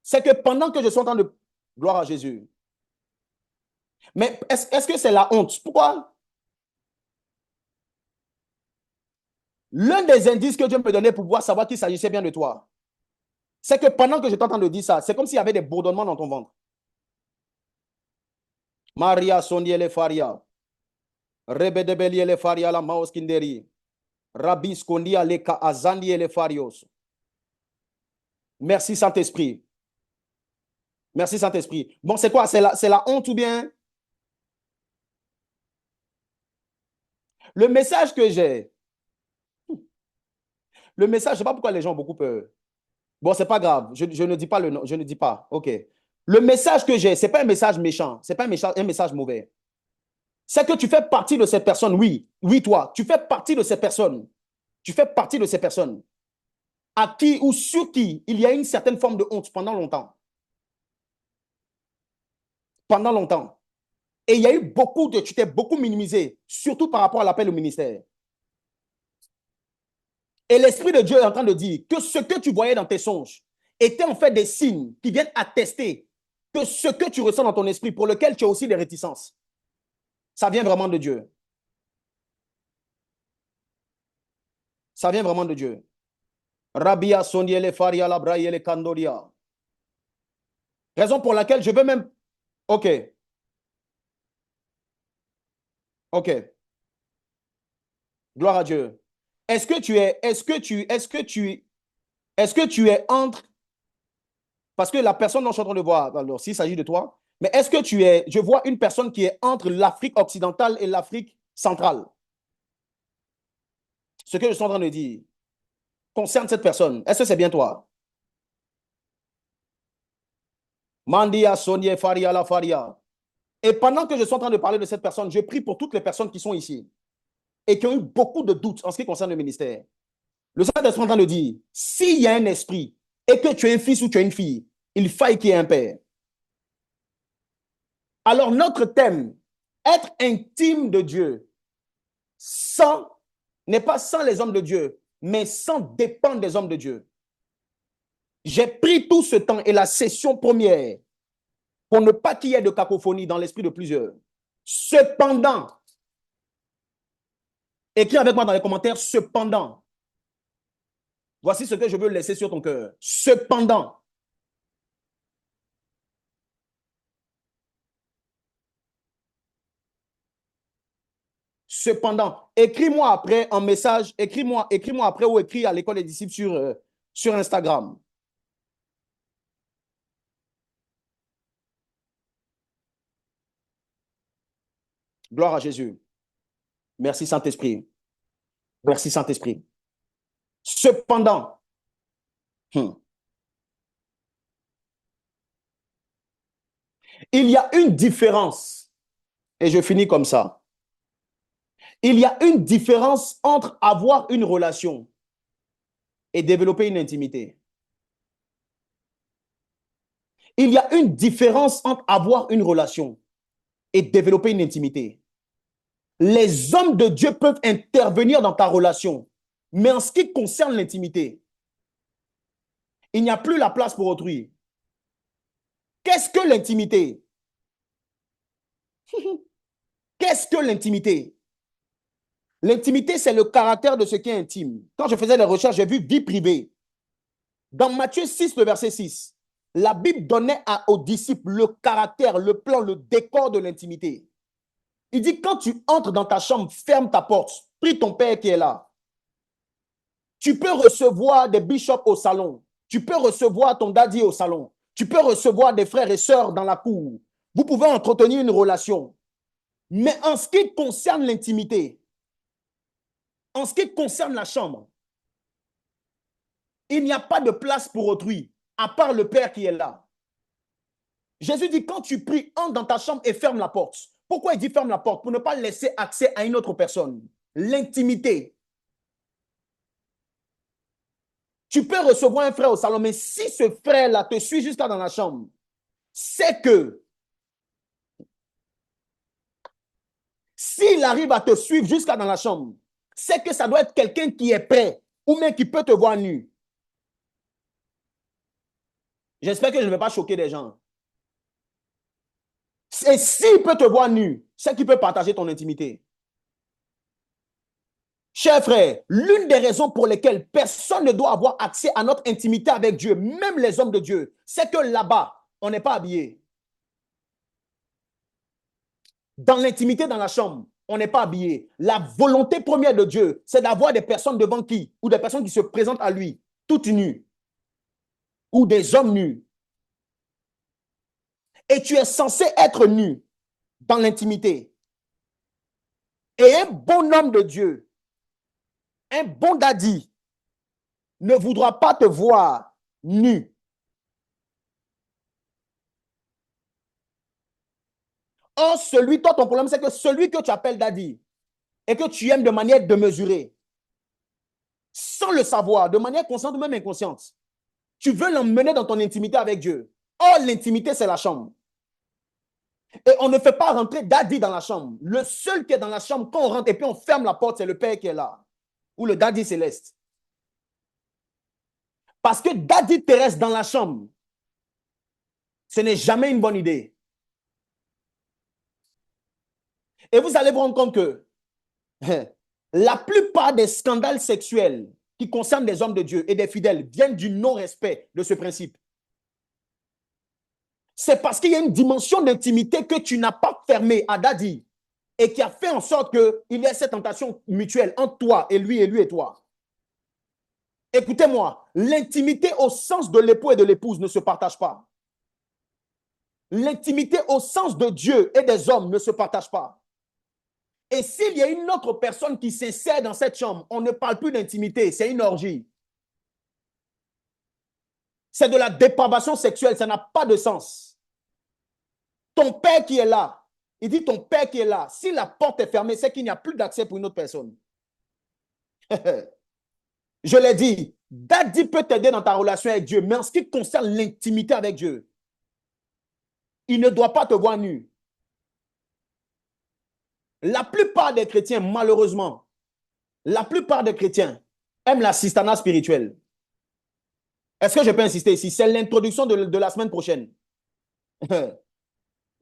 c'est que pendant que je suis en train de... Gloire à Jésus. Mais est-ce que c'est la honte? Pourquoi? L'un des indices que Dieu me donnait pour pouvoir savoir qu'il s'agissait bien de toi, c'est que pendant que je t'entends de dire ça, c'est comme s'il y avait des bourdonnements dans ton ventre. Maria sondiele faria. Rebe de beliele faria la maos kinderi. Rabbi skondia le ka azandiele farios. Merci Saint-Esprit. Merci Saint-Esprit. Bon, c'est quoi? C'est la honte ou bien? Le message que j'ai, le message, je ne sais pas pourquoi les gens ont beaucoup peur. Bon, c'est pas grave. Je ne dis pas le nom. Je ne dis pas. OK. Le message que j'ai, ce n'est pas un message méchant. Ce n'est pas un message mauvais. C'est que tu fais partie de cette personne. Oui. Oui, toi. Tu fais partie de ces personnes. Tu fais partie de ces personnes à qui ou sur qui il y a une certaine forme de honte pendant longtemps. Pendant longtemps. Et il y a eu beaucoup de... Tu t'es beaucoup minimisé, surtout par rapport à l'appel au ministère. Et l'Esprit de Dieu est en train de dire que ce que tu voyais dans tes songes étaient en fait des signes qui viennent attester que ce que tu ressens dans ton esprit, pour lequel tu as aussi des réticences, ça vient vraiment de Dieu. Ça vient vraiment de Dieu. Rabia sondiele faria la braille kandoria. Raison pour laquelle je veux même... OK. OK. Gloire à Dieu. Est-ce que tu es entre, parce que la personne dont je suis en train de voir, alors s'il s'agit de toi, mais est-ce que je vois une personne qui est entre l'Afrique occidentale et l'Afrique centrale. Ce que je suis en train de dire concerne cette personne. Est-ce que c'est bien toi? Mandia, Sonia, Faria, la Faria. Et pendant que je suis en train de parler de cette personne, je prie pour toutes les personnes qui sont ici et qui ont eu beaucoup de doutes en ce qui concerne le ministère. Le Saint-Esprit est en train de dire, s'il y a un esprit et que tu es un fils ou tu es une fille, il faille qu'il y ait un père. Alors notre thème, être intime de Dieu, n'est pas sans les hommes de Dieu, mais sans dépendre des hommes de Dieu. J'ai pris tout ce temps et la session première pour ne pas qu'il y ait de cacophonie dans l'esprit de plusieurs. Cependant, écris avec moi dans les commentaires, cependant, voici ce que je veux laisser sur ton cœur. Cependant, écris-moi après en message, écris-moi après ou écris à l'école des disciples sur Instagram. Gloire à Jésus. Merci Saint-Esprit. Merci Saint-Esprit. Cependant, il y a une différence, et je finis comme ça. Il y a une différence entre avoir une relation et développer une intimité. Il y a une différence entre avoir une relation et développer une intimité. Les hommes de Dieu peuvent intervenir dans ta relation, mais en ce qui concerne l'intimité, il n'y a plus la place pour autrui. Qu'est-ce que l'intimité? Qu'est-ce que l'intimité? L'intimité, c'est le caractère de ce qui est intime. Quand je faisais les recherches, j'ai vu vie privée. Dans Matthieu 6, le verset 6, la Bible donnait aux disciples le caractère, le plan, le décor de l'intimité. Il dit, quand tu entres dans ta chambre, ferme ta porte, prie ton père qui est là. Tu peux recevoir des bishops au salon. Tu peux recevoir ton daddy au salon. Tu peux recevoir des frères et sœurs dans la cour. Vous pouvez entretenir une relation. Mais en ce qui concerne l'intimité, en ce qui concerne la chambre, il n'y a pas de place pour autrui, à part le Père qui est là. Jésus dit, quand tu pries, entre dans ta chambre et ferme la porte. Pourquoi il dit ferme la porte? Pour ne pas laisser accès à une autre personne. L'intimité. Tu peux recevoir un frère au salon, mais si ce frère-là te suit jusqu'à dans la chambre, c'est que s'il arrive à te suivre jusqu'à dans la chambre, c'est que ça doit être quelqu'un qui est prêt ou même qui peut te voir nu. J'espère que je ne vais pas choquer des gens. Et s'il peut te voir nu, c'est qu'il peut partager ton intimité. Chers frères, l'une des raisons pour lesquelles personne ne doit avoir accès à notre intimité avec Dieu, même les hommes de Dieu, c'est que là-bas, on n'est pas habillé. Dans l'intimité, dans la chambre, on n'est pas habillé. La volonté première de Dieu, c'est d'avoir des personnes devant qui, ou des personnes qui se présentent à lui, toutes nues, ou des hommes nus. Et tu es censé être nu dans l'intimité. Et un bon homme de Dieu, un bon daddy, ne voudra pas te voir nu. Or, toi, ton problème, c'est que celui que tu appelles daddy et que tu aimes de manière démesurée, sans le savoir, de manière consciente ou même inconsciente, tu veux l'emmener dans ton intimité avec Dieu. Or, l'intimité, c'est la chambre. Et on ne fait pas rentrer daddy dans la chambre. Le seul qui est dans la chambre, quand on rentre et puis on ferme la porte, c'est le Père qui est là. Ou le daddy céleste. Parce que daddy terrestre dans la chambre, ce n'est jamais une bonne idée. Et vous allez vous rendre compte que la plupart des scandales sexuels qui concernent des hommes de Dieu et des fidèles viennent du non-respect de ce principe. C'est parce qu'il y a une dimension d'intimité que tu n'as pas fermée à daddy. et qui a fait en sorte qu'il y ait cette tentation mutuelle entre toi et lui et toi. Écoutez-moi, l'intimité au sens de l'époux et de l'épouse ne se partage pas. L'intimité au sens de Dieu et des hommes ne se partage pas. Et s'il y a une autre personne qui s'insère dans cette chambre, on ne parle plus d'intimité, c'est une orgie. C'est de la dépravation sexuelle, ça n'a pas de sens. Ton père qui est là, il dit ton père qui est là, si la porte est fermée, c'est qu'il n'y a plus d'accès pour une autre personne. Je l'ai dit, Daddy peut t'aider dans ta relation avec Dieu, mais en ce qui concerne l'intimité avec Dieu, il ne doit pas te voir nu. La plupart des chrétiens, malheureusement, la plupart des chrétiens aiment l'assistanat spirituel. Est-ce que je peux insister ici? C'est l'introduction de la semaine prochaine.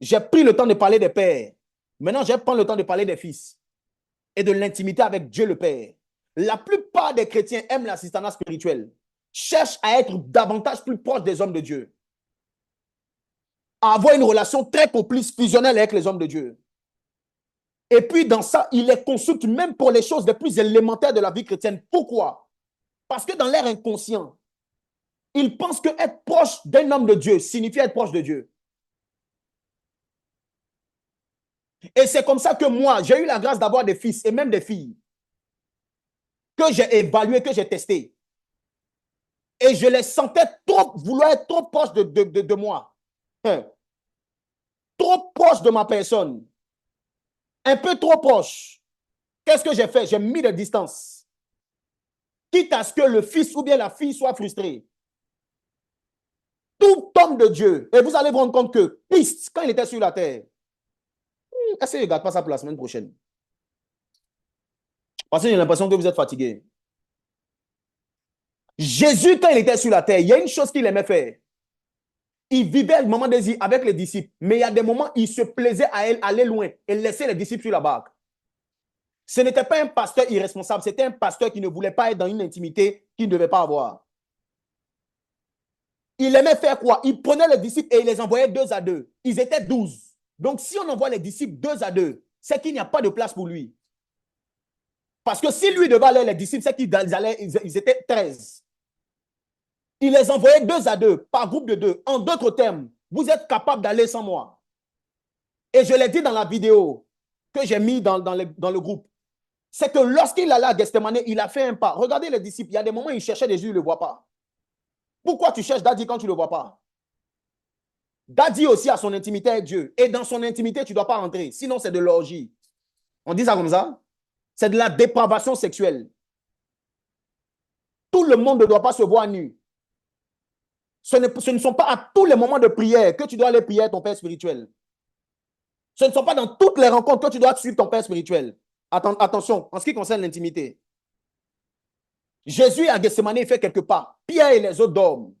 J'ai pris le temps de parler des pères. Maintenant, je prends le temps de parler des fils et de l'intimité avec Dieu le Père. La plupart des chrétiens aiment l'assistanat spirituel, cherchent à être davantage plus proches des hommes de Dieu, à avoir une relation très complice, fusionnelle avec les hommes de Dieu. Et puis dans ça, ils les consultent même pour les choses les plus élémentaires de la vie chrétienne. Pourquoi? Parce que dans l'air inconscient, ils pensent que être proche d'un homme de Dieu signifie être proche de Dieu. Et c'est comme ça que moi, j'ai eu la grâce d'avoir des fils et même des filles que j'ai évalué, que j'ai testé. Et je les sentais trop, vouloir être trop proches de moi. Trop proche de ma personne. Un peu trop proche. Qu'est-ce que j'ai fait? J'ai mis de distance. Quitte à ce que le fils ou bien la fille soit frustré. Tout homme de Dieu. Et vous allez vous rendre compte que Christ, quand il était sur la terre, est-ce que je ne garde pas ça pour la semaine prochaine? Parce que j'ai l'impression que vous êtes fatigué. Jésus, quand il était sur la terre, il y a une chose qu'il aimait faire. Il vivait le moment des avec les disciples, mais il y a des moments où il se plaisait à aller loin et laisser les disciples sur la barque. Ce n'était pas un pasteur irresponsable, c'était un pasteur qui ne voulait pas être dans une intimité qu'il ne devait pas avoir. Il aimait faire quoi? Il prenait les disciples et il les envoyait 2 à 2. Ils étaient 12. Donc, si on envoie les disciples 2 à 2, c'est qu'il n'y a pas de place pour lui. Parce que si lui devait aller les disciples, c'est qu'ils étaient 13. Il les envoyait 2 à 2, par groupe de 2. En d'autres termes, vous êtes capable d'aller sans moi. Et je l'ai dit dans la vidéo que j'ai mis dans le groupe. C'est que lorsqu'il allait à Gethsemane, il a fait un pas. Regardez les disciples, il y a des moments où il cherchait Jésus, il ne le voit pas. Pourquoi tu cherches Daddy quand tu ne le vois pas? Daddy aussi a son intimité avec Dieu. Et dans son intimité, tu ne dois pas rentrer. Sinon, c'est de l'orgie. On dit ça comme ça? C'est de la dépravation sexuelle. Tout le monde ne doit pas se voir nu. Ce ne sont pas à tous les moments de prière que tu dois aller prier à ton Père spirituel. Ce ne sont pas dans toutes les rencontres que tu dois suivre ton Père spirituel. Attention, en ce qui concerne l'intimité. Jésus à Gethsemane, il fait quelque part. Pierre et les autres dorment.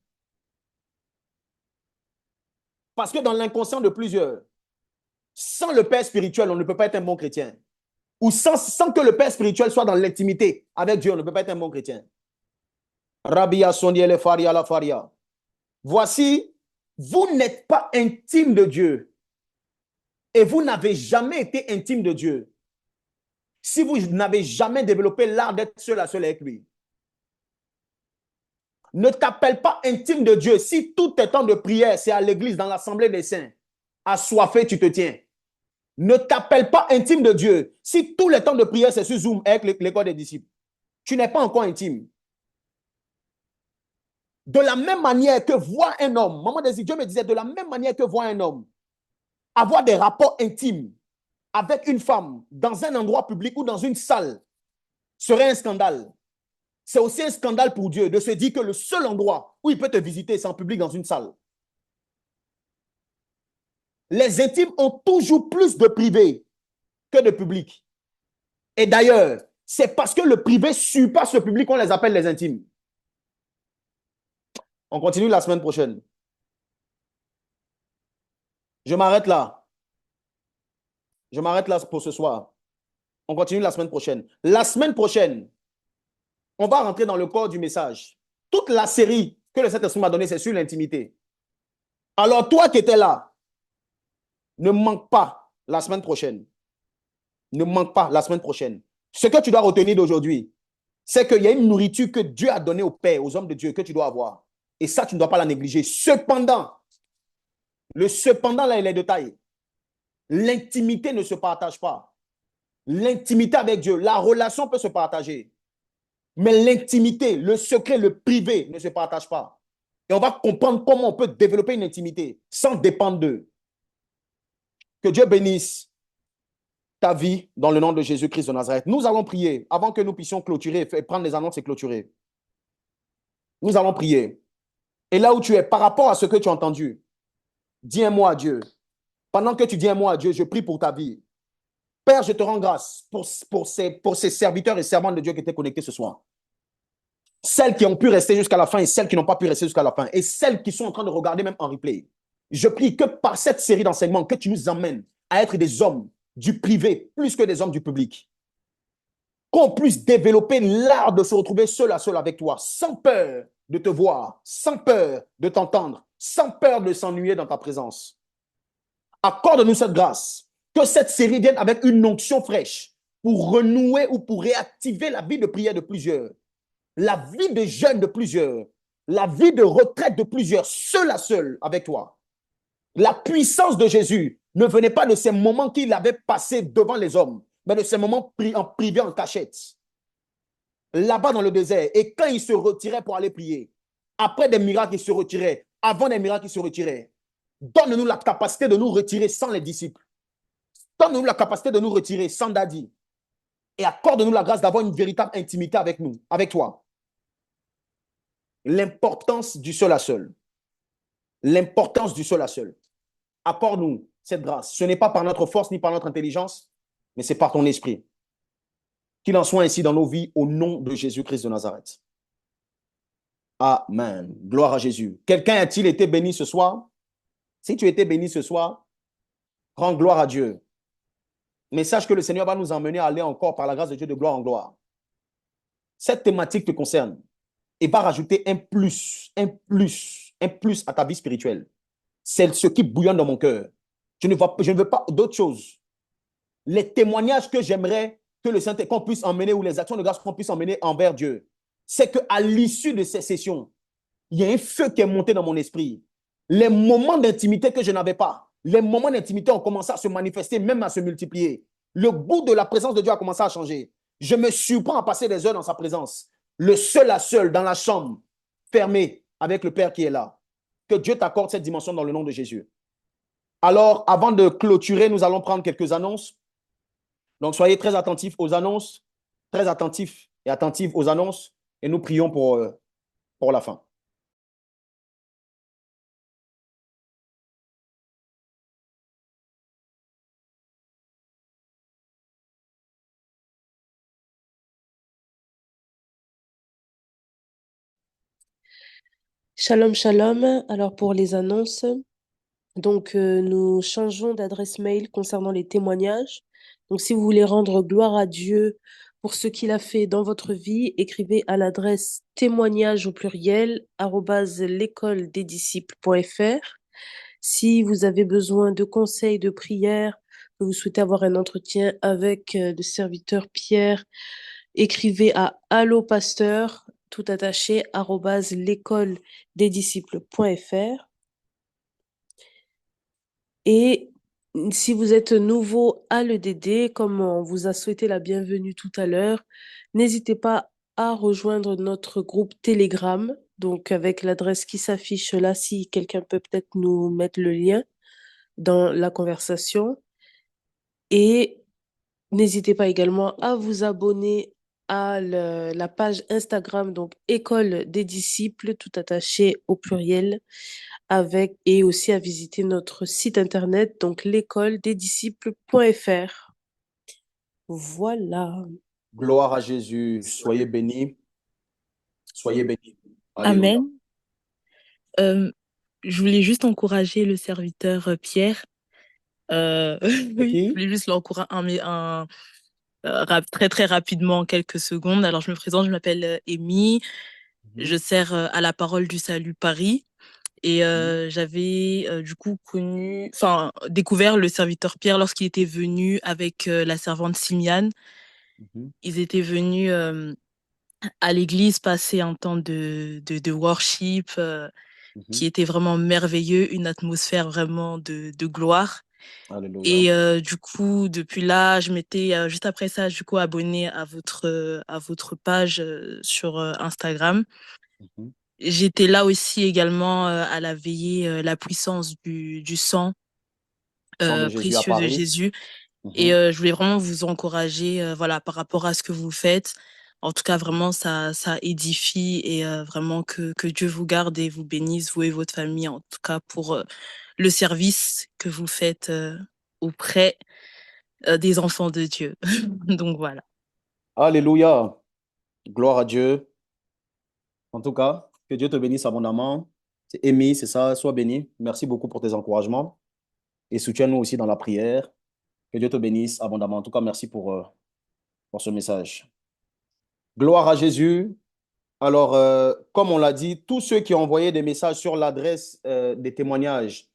Parce que dans l'inconscient de plusieurs, sans le Père spirituel, on ne peut pas être un bon chrétien. Ou sans que le Père spirituel soit dans l'intimité avec Dieu, on ne peut pas être un bon chrétien. Rabia Sondiele Faria la Faria. Voici, vous n'êtes pas intime de Dieu. Et vous n'avez jamais été intime de Dieu si vous n'avez jamais développé l'art d'être seul à seul avec lui. Ne t'appelle pas intime de Dieu si tout tes temps de prière, c'est à l'église, dans l'assemblée des saints. Assoiffé, tu te tiens. Ne t'appelle pas intime de Dieu si tous les temps de prière, c'est sur Zoom avec l'école des disciples. Tu n'es pas encore intime. De la même manière que voir un homme, maman des Dieu me disait, de la même manière que voir un homme, avoir des rapports intimes avec une femme dans un endroit public ou dans une salle serait un scandale. C'est aussi un scandale pour Dieu de se dire que le seul endroit où il peut te visiter, c'est en public dans une salle. Les intimes ont toujours plus de privé que de public. Et d'ailleurs, c'est parce que le privé surpasse le public qu'on les appelle les intimes. On continue la semaine prochaine. Je m'arrête là. Je m'arrête là pour ce soir. On continue la semaine prochaine. La semaine prochaine, on va rentrer dans le corps du message. Toute la série que le Saint-Esprit m'a donnée, c'est sur l'intimité. Alors, toi qui étais là, ne manque pas la semaine prochaine. Ne manque pas la semaine prochaine. Ce que tu dois retenir d'aujourd'hui, c'est qu'il y a une nourriture que Dieu a donnée aux pères, aux hommes de Dieu, que tu dois avoir. Et ça, tu ne dois pas la négliger. Cependant, le cependant, là, il est de taille. L'intimité ne se partage pas. L'intimité avec Dieu, la relation peut se partager. Mais l'intimité, le secret, le privé ne se partage pas. Et on va comprendre comment on peut développer une intimité sans dépendre d'eux. Que Dieu bénisse ta vie dans le nom de Jésus-Christ de Nazareth. Nous allons prier avant que nous puissions clôturer, prendre les annonces et clôturer. Nous allons prier. Et là où tu es, par rapport à ce que tu as entendu, dis un mot à Dieu. Pendant que tu dis un mot à Dieu, je prie pour ta vie. Père, je te rends grâce pour ces serviteurs et servantes de Dieu qui étaient connectés ce soir. Celles qui ont pu rester jusqu'à la fin et celles qui n'ont pas pu rester jusqu'à la fin. Et celles qui sont en train de regarder même en replay. Je prie que par cette série d'enseignements, que tu nous emmènes à être des hommes du privé plus que des hommes du public. Qu'on puisse développer l'art de se retrouver seul à seul avec toi, sans peur de te voir, sans peur de t'entendre, sans peur de s'ennuyer dans ta présence. Accorde-nous cette grâce, que cette série vienne avec une onction fraîche pour renouer ou pour réactiver la vie de prière de plusieurs, la vie de jeûne de plusieurs, la vie de retraite de plusieurs, seul à seul avec toi. La puissance de Jésus ne venait pas de ces moments qu'il avait passés devant les hommes, mais de ces moments en privé, en cachette. Là-bas dans le désert, et quand il se retirait pour aller prier, après des miracles, il se retirait, avant des miracles, il se retirait. Donne-nous la capacité de nous retirer sans les disciples. Donne-nous la capacité de nous retirer sans Dadi. Et accorde-nous la grâce d'avoir une véritable intimité avec nous, avec toi. L'importance du seul à seul. L'importance du seul à seul. Accorde-nous cette grâce. Ce n'est pas par notre force ni par notre intelligence, mais c'est par ton esprit. Qu'il en soit ainsi dans nos vies au nom de Jésus-Christ de Nazareth. Amen. Gloire à Jésus. Quelqu'un a-t-il été béni ce soir? Si tu étais béni ce soir, rends gloire à Dieu. Mais sache que le Seigneur va nous emmener à aller encore par la grâce de Dieu de gloire en gloire. Cette thématique te concerne et va rajouter un plus à ta vie spirituelle. C'est ce qui bouillonne dans mon cœur. Je ne veux pas d'autre chose. Les témoignages que j'aimerais que le Saint-Esprit qu'on puisse emmener ou les actions de grâce qu'on puisse emmener envers Dieu, c'est qu'à l'issue de ces sessions, il y a un feu qui est monté dans mon esprit. Les moments d'intimité que je n'avais pas, les moments d'intimité ont commencé à se manifester, même à se multiplier. Le goût de la présence de Dieu a commencé à changer. Je me surprends à passer des heures dans sa présence. Le seul à seul, dans la chambre, fermée, avec le Père qui est là. Que Dieu t'accorde cette dimension dans le nom de Jésus. Alors, avant de clôturer, nous allons prendre quelques annonces. Donc, soyez très attentifs aux annonces, très attentifs et attentives aux annonces, et nous prions pour la fin. Shalom, shalom. Alors pour les annonces, donc nous changeons d'adresse mail concernant les témoignages. Donc si vous voulez rendre gloire à Dieu pour ce qu'il a fait dans votre vie, écrivez à l'adresse témoignage au pluriel @l'écoledesdisciples.fr. Si vous avez besoin de conseils, de prières, que vous souhaitez avoir un entretien avec le serviteur Pierre, écrivez à allopasteur tout attaché @l'écoledesdisciples.fr. Et si vous êtes nouveau à l'EDD, comme on vous a souhaité la bienvenue tout à l'heure, n'hésitez pas à rejoindre notre groupe Telegram, donc avec l'adresse qui s'affiche là, si quelqu'un peut peut-être nous mettre le lien dans la conversation. Et n'hésitez pas également à vous abonner à la page Instagram, donc École des Disciples, tout attaché au pluriel, et aussi à visiter notre site internet, donc l'écoledesdisciples.fr. Voilà. Gloire à Jésus. Soyez bénis. Soyez bénis. Alléluia. Amen. Je voulais juste encourager le serviteur Pierre. Oui, je voulais juste l'encourager très très rapidement en quelques secondes. Alors je me présente, je m'appelle Amy, je sers à la Parole du Salut Paris Et j'avais du coup découvert le serviteur Pierre lorsqu'il était venu avec la servante Simiane. Ils étaient venus à l'église passer un temps de worship qui était vraiment merveilleux, une atmosphère vraiment de gloire. Alléluia. Et du coup, depuis là, je m'étais juste après ça, du coup, abonnée à votre page sur Instagram. J'étais là aussi également à la veillée, la puissance du sang Sang de Jésus à précieux de Paris. Jésus. Et je voulais vraiment vous encourager voilà, par rapport à ce que vous faites. En tout cas, vraiment, ça édifie et vraiment que Dieu vous garde et vous bénisse, vous et votre famille, en tout cas pour le service que vous faites auprès des enfants de Dieu. Donc voilà. Alléluia. Gloire à Dieu. En tout cas, que Dieu te bénisse abondamment. C'est Amy, c'est ça, sois béni. Merci beaucoup pour tes encouragements. Et soutiens-nous aussi dans la prière. Que Dieu te bénisse abondamment. En tout cas, merci pour ce message. Gloire à Jésus. Alors, comme on l'a dit, tous ceux qui ont envoyé des messages sur l'adresse des témoignages,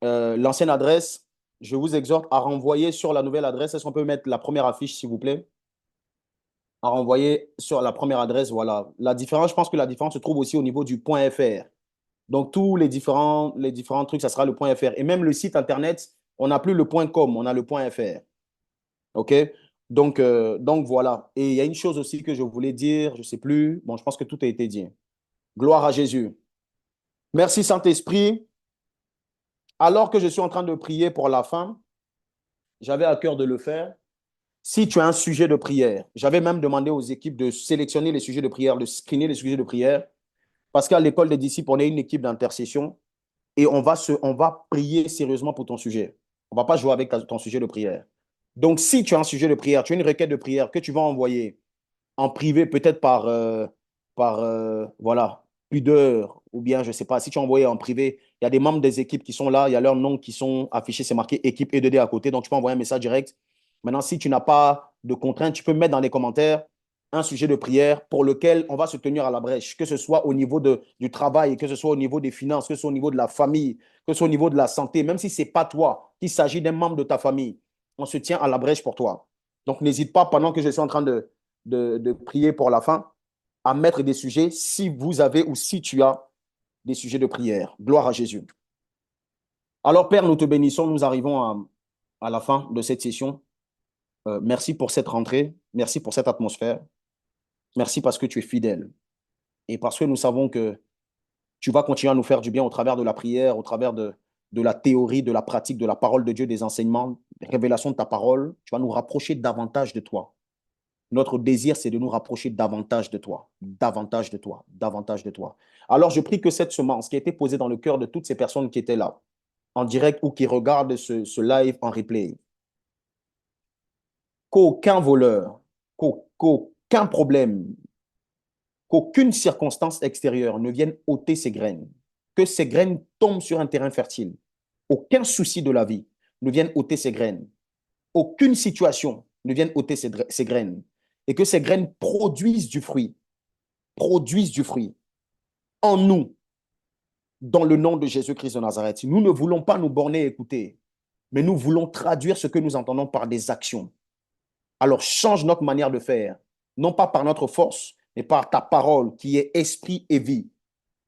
l'ancienne adresse, je vous exhorte à renvoyer sur la nouvelle adresse. Est-ce qu'on peut mettre la première affiche, s'il vous plaît? À renvoyer sur la première adresse, voilà. La différence, je pense que la différence se trouve aussi au niveau du .fr. Donc, tous les différents trucs, ça sera le .fr. Et même le site Internet, on n'a plus le .com, on a le .fr. OK? Donc, voilà. Et il y a une chose aussi que je voulais dire, je ne sais plus. Bon, je pense que tout a été dit. Gloire à Jésus. Merci Saint-Esprit. Alors que je suis en train de prier pour la fin, j'avais à cœur de le faire. Si tu as un sujet de prière, j'avais même demandé aux équipes de sélectionner les sujets de prière, de screener les sujets de prière, parce qu'à l'école des disciples, on est une équipe d'intercession et on va prier sérieusement pour ton sujet. On ne va pas jouer avec ton sujet de prière. Donc, si tu as un sujet de prière, tu as une requête de prière que tu vas envoyer en privé, peut-être voilà, pudeur, ou bien, je ne sais pas, si tu as envoyé en privé, il y a des membres des équipes qui sont là, il y a leurs noms qui sont affichés, c'est marqué équipe E2D à côté, donc tu peux envoyer un message direct. Maintenant, si tu n'as pas de contraintes, tu peux mettre dans les commentaires un sujet de prière pour lequel on va se tenir à la brèche, que ce soit au niveau du travail, que ce soit au niveau des finances, que ce soit au niveau de la famille, que ce soit au niveau de la santé, même si ce n'est pas toi, qu'il s'agit d'un membre de ta famille, on se tient à la brèche pour toi. Donc, n'hésite pas, pendant que je suis en train de prier pour la fin, à mettre des sujets si vous avez ou si tu as des sujets de prière. Gloire à Jésus. Alors, Père, nous te bénissons. Nous arrivons à la fin de cette session. Merci pour cette rentrée. Merci pour cette atmosphère. Merci parce que tu es fidèle. Et parce que nous savons que tu vas continuer à nous faire du bien au travers de la prière, au travers de la théorie, de la pratique, de la parole de Dieu, des enseignements, des révélations de ta parole. Tu vas nous rapprocher davantage de toi. Notre désir, c'est de nous rapprocher davantage de toi, davantage de toi, davantage de toi. Alors, je prie que cette semence qui a été posée dans le cœur de toutes ces personnes qui étaient là, en direct ou qui regardent ce live en replay, qu'aucun voleur, qu'aucun problème, qu'aucune circonstance extérieure ne vienne ôter ces graines, que ces graines tombent sur un terrain fertile. Aucun souci de la vie ne vienne ôter ces graines. Aucune situation ne vienne ôter ces graines. Et que ces graines produisent du fruit en nous, dans le nom de Jésus-Christ de Nazareth. Nous ne voulons pas nous borner à écouter, mais nous voulons traduire ce que nous entendons par des actions. Alors change notre manière de faire, non pas par notre force, mais par ta parole qui est esprit et vie.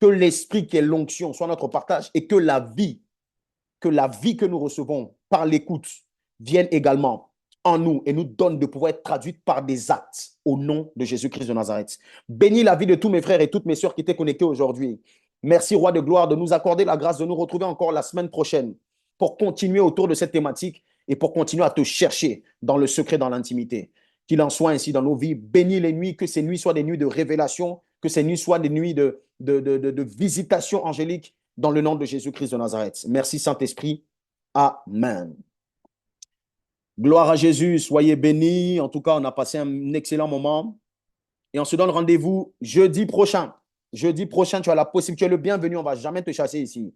Que l'esprit qui est l'onction soit notre partage et que la vie que nous recevons par l'écoute vienne également en nous et nous donne de pouvoir être traduite par des actes au nom de Jésus-Christ de Nazareth. Bénis la vie de tous mes frères et toutes mes sœurs qui étaient connectés aujourd'hui. Merci, Roi de gloire, de nous accorder la grâce de nous retrouver encore la semaine prochaine pour continuer autour de cette thématique et pour continuer à te chercher dans le secret, dans l'intimité. Qu'il en soit ainsi dans nos vies. Bénis les nuits, que ces nuits soient des nuits de révélation, que ces nuits soient des nuits de visitation angélique dans le nom de Jésus-Christ de Nazareth. Merci, Saint-Esprit. Amen. Gloire à Jésus, soyez bénis. En tout cas, on a passé un excellent moment. Et on se donne rendez-vous jeudi prochain. Jeudi prochain, tu as la possibilité, tu es le bienvenu, on ne va jamais te chasser ici.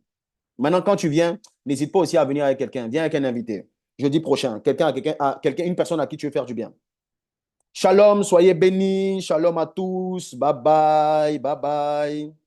Maintenant, quand tu viens, n'hésite pas aussi à venir avec quelqu'un. Viens avec un invité. Jeudi prochain, une personne à qui tu veux faire du bien. Shalom, soyez bénis. Shalom à tous. Bye bye. Bye bye.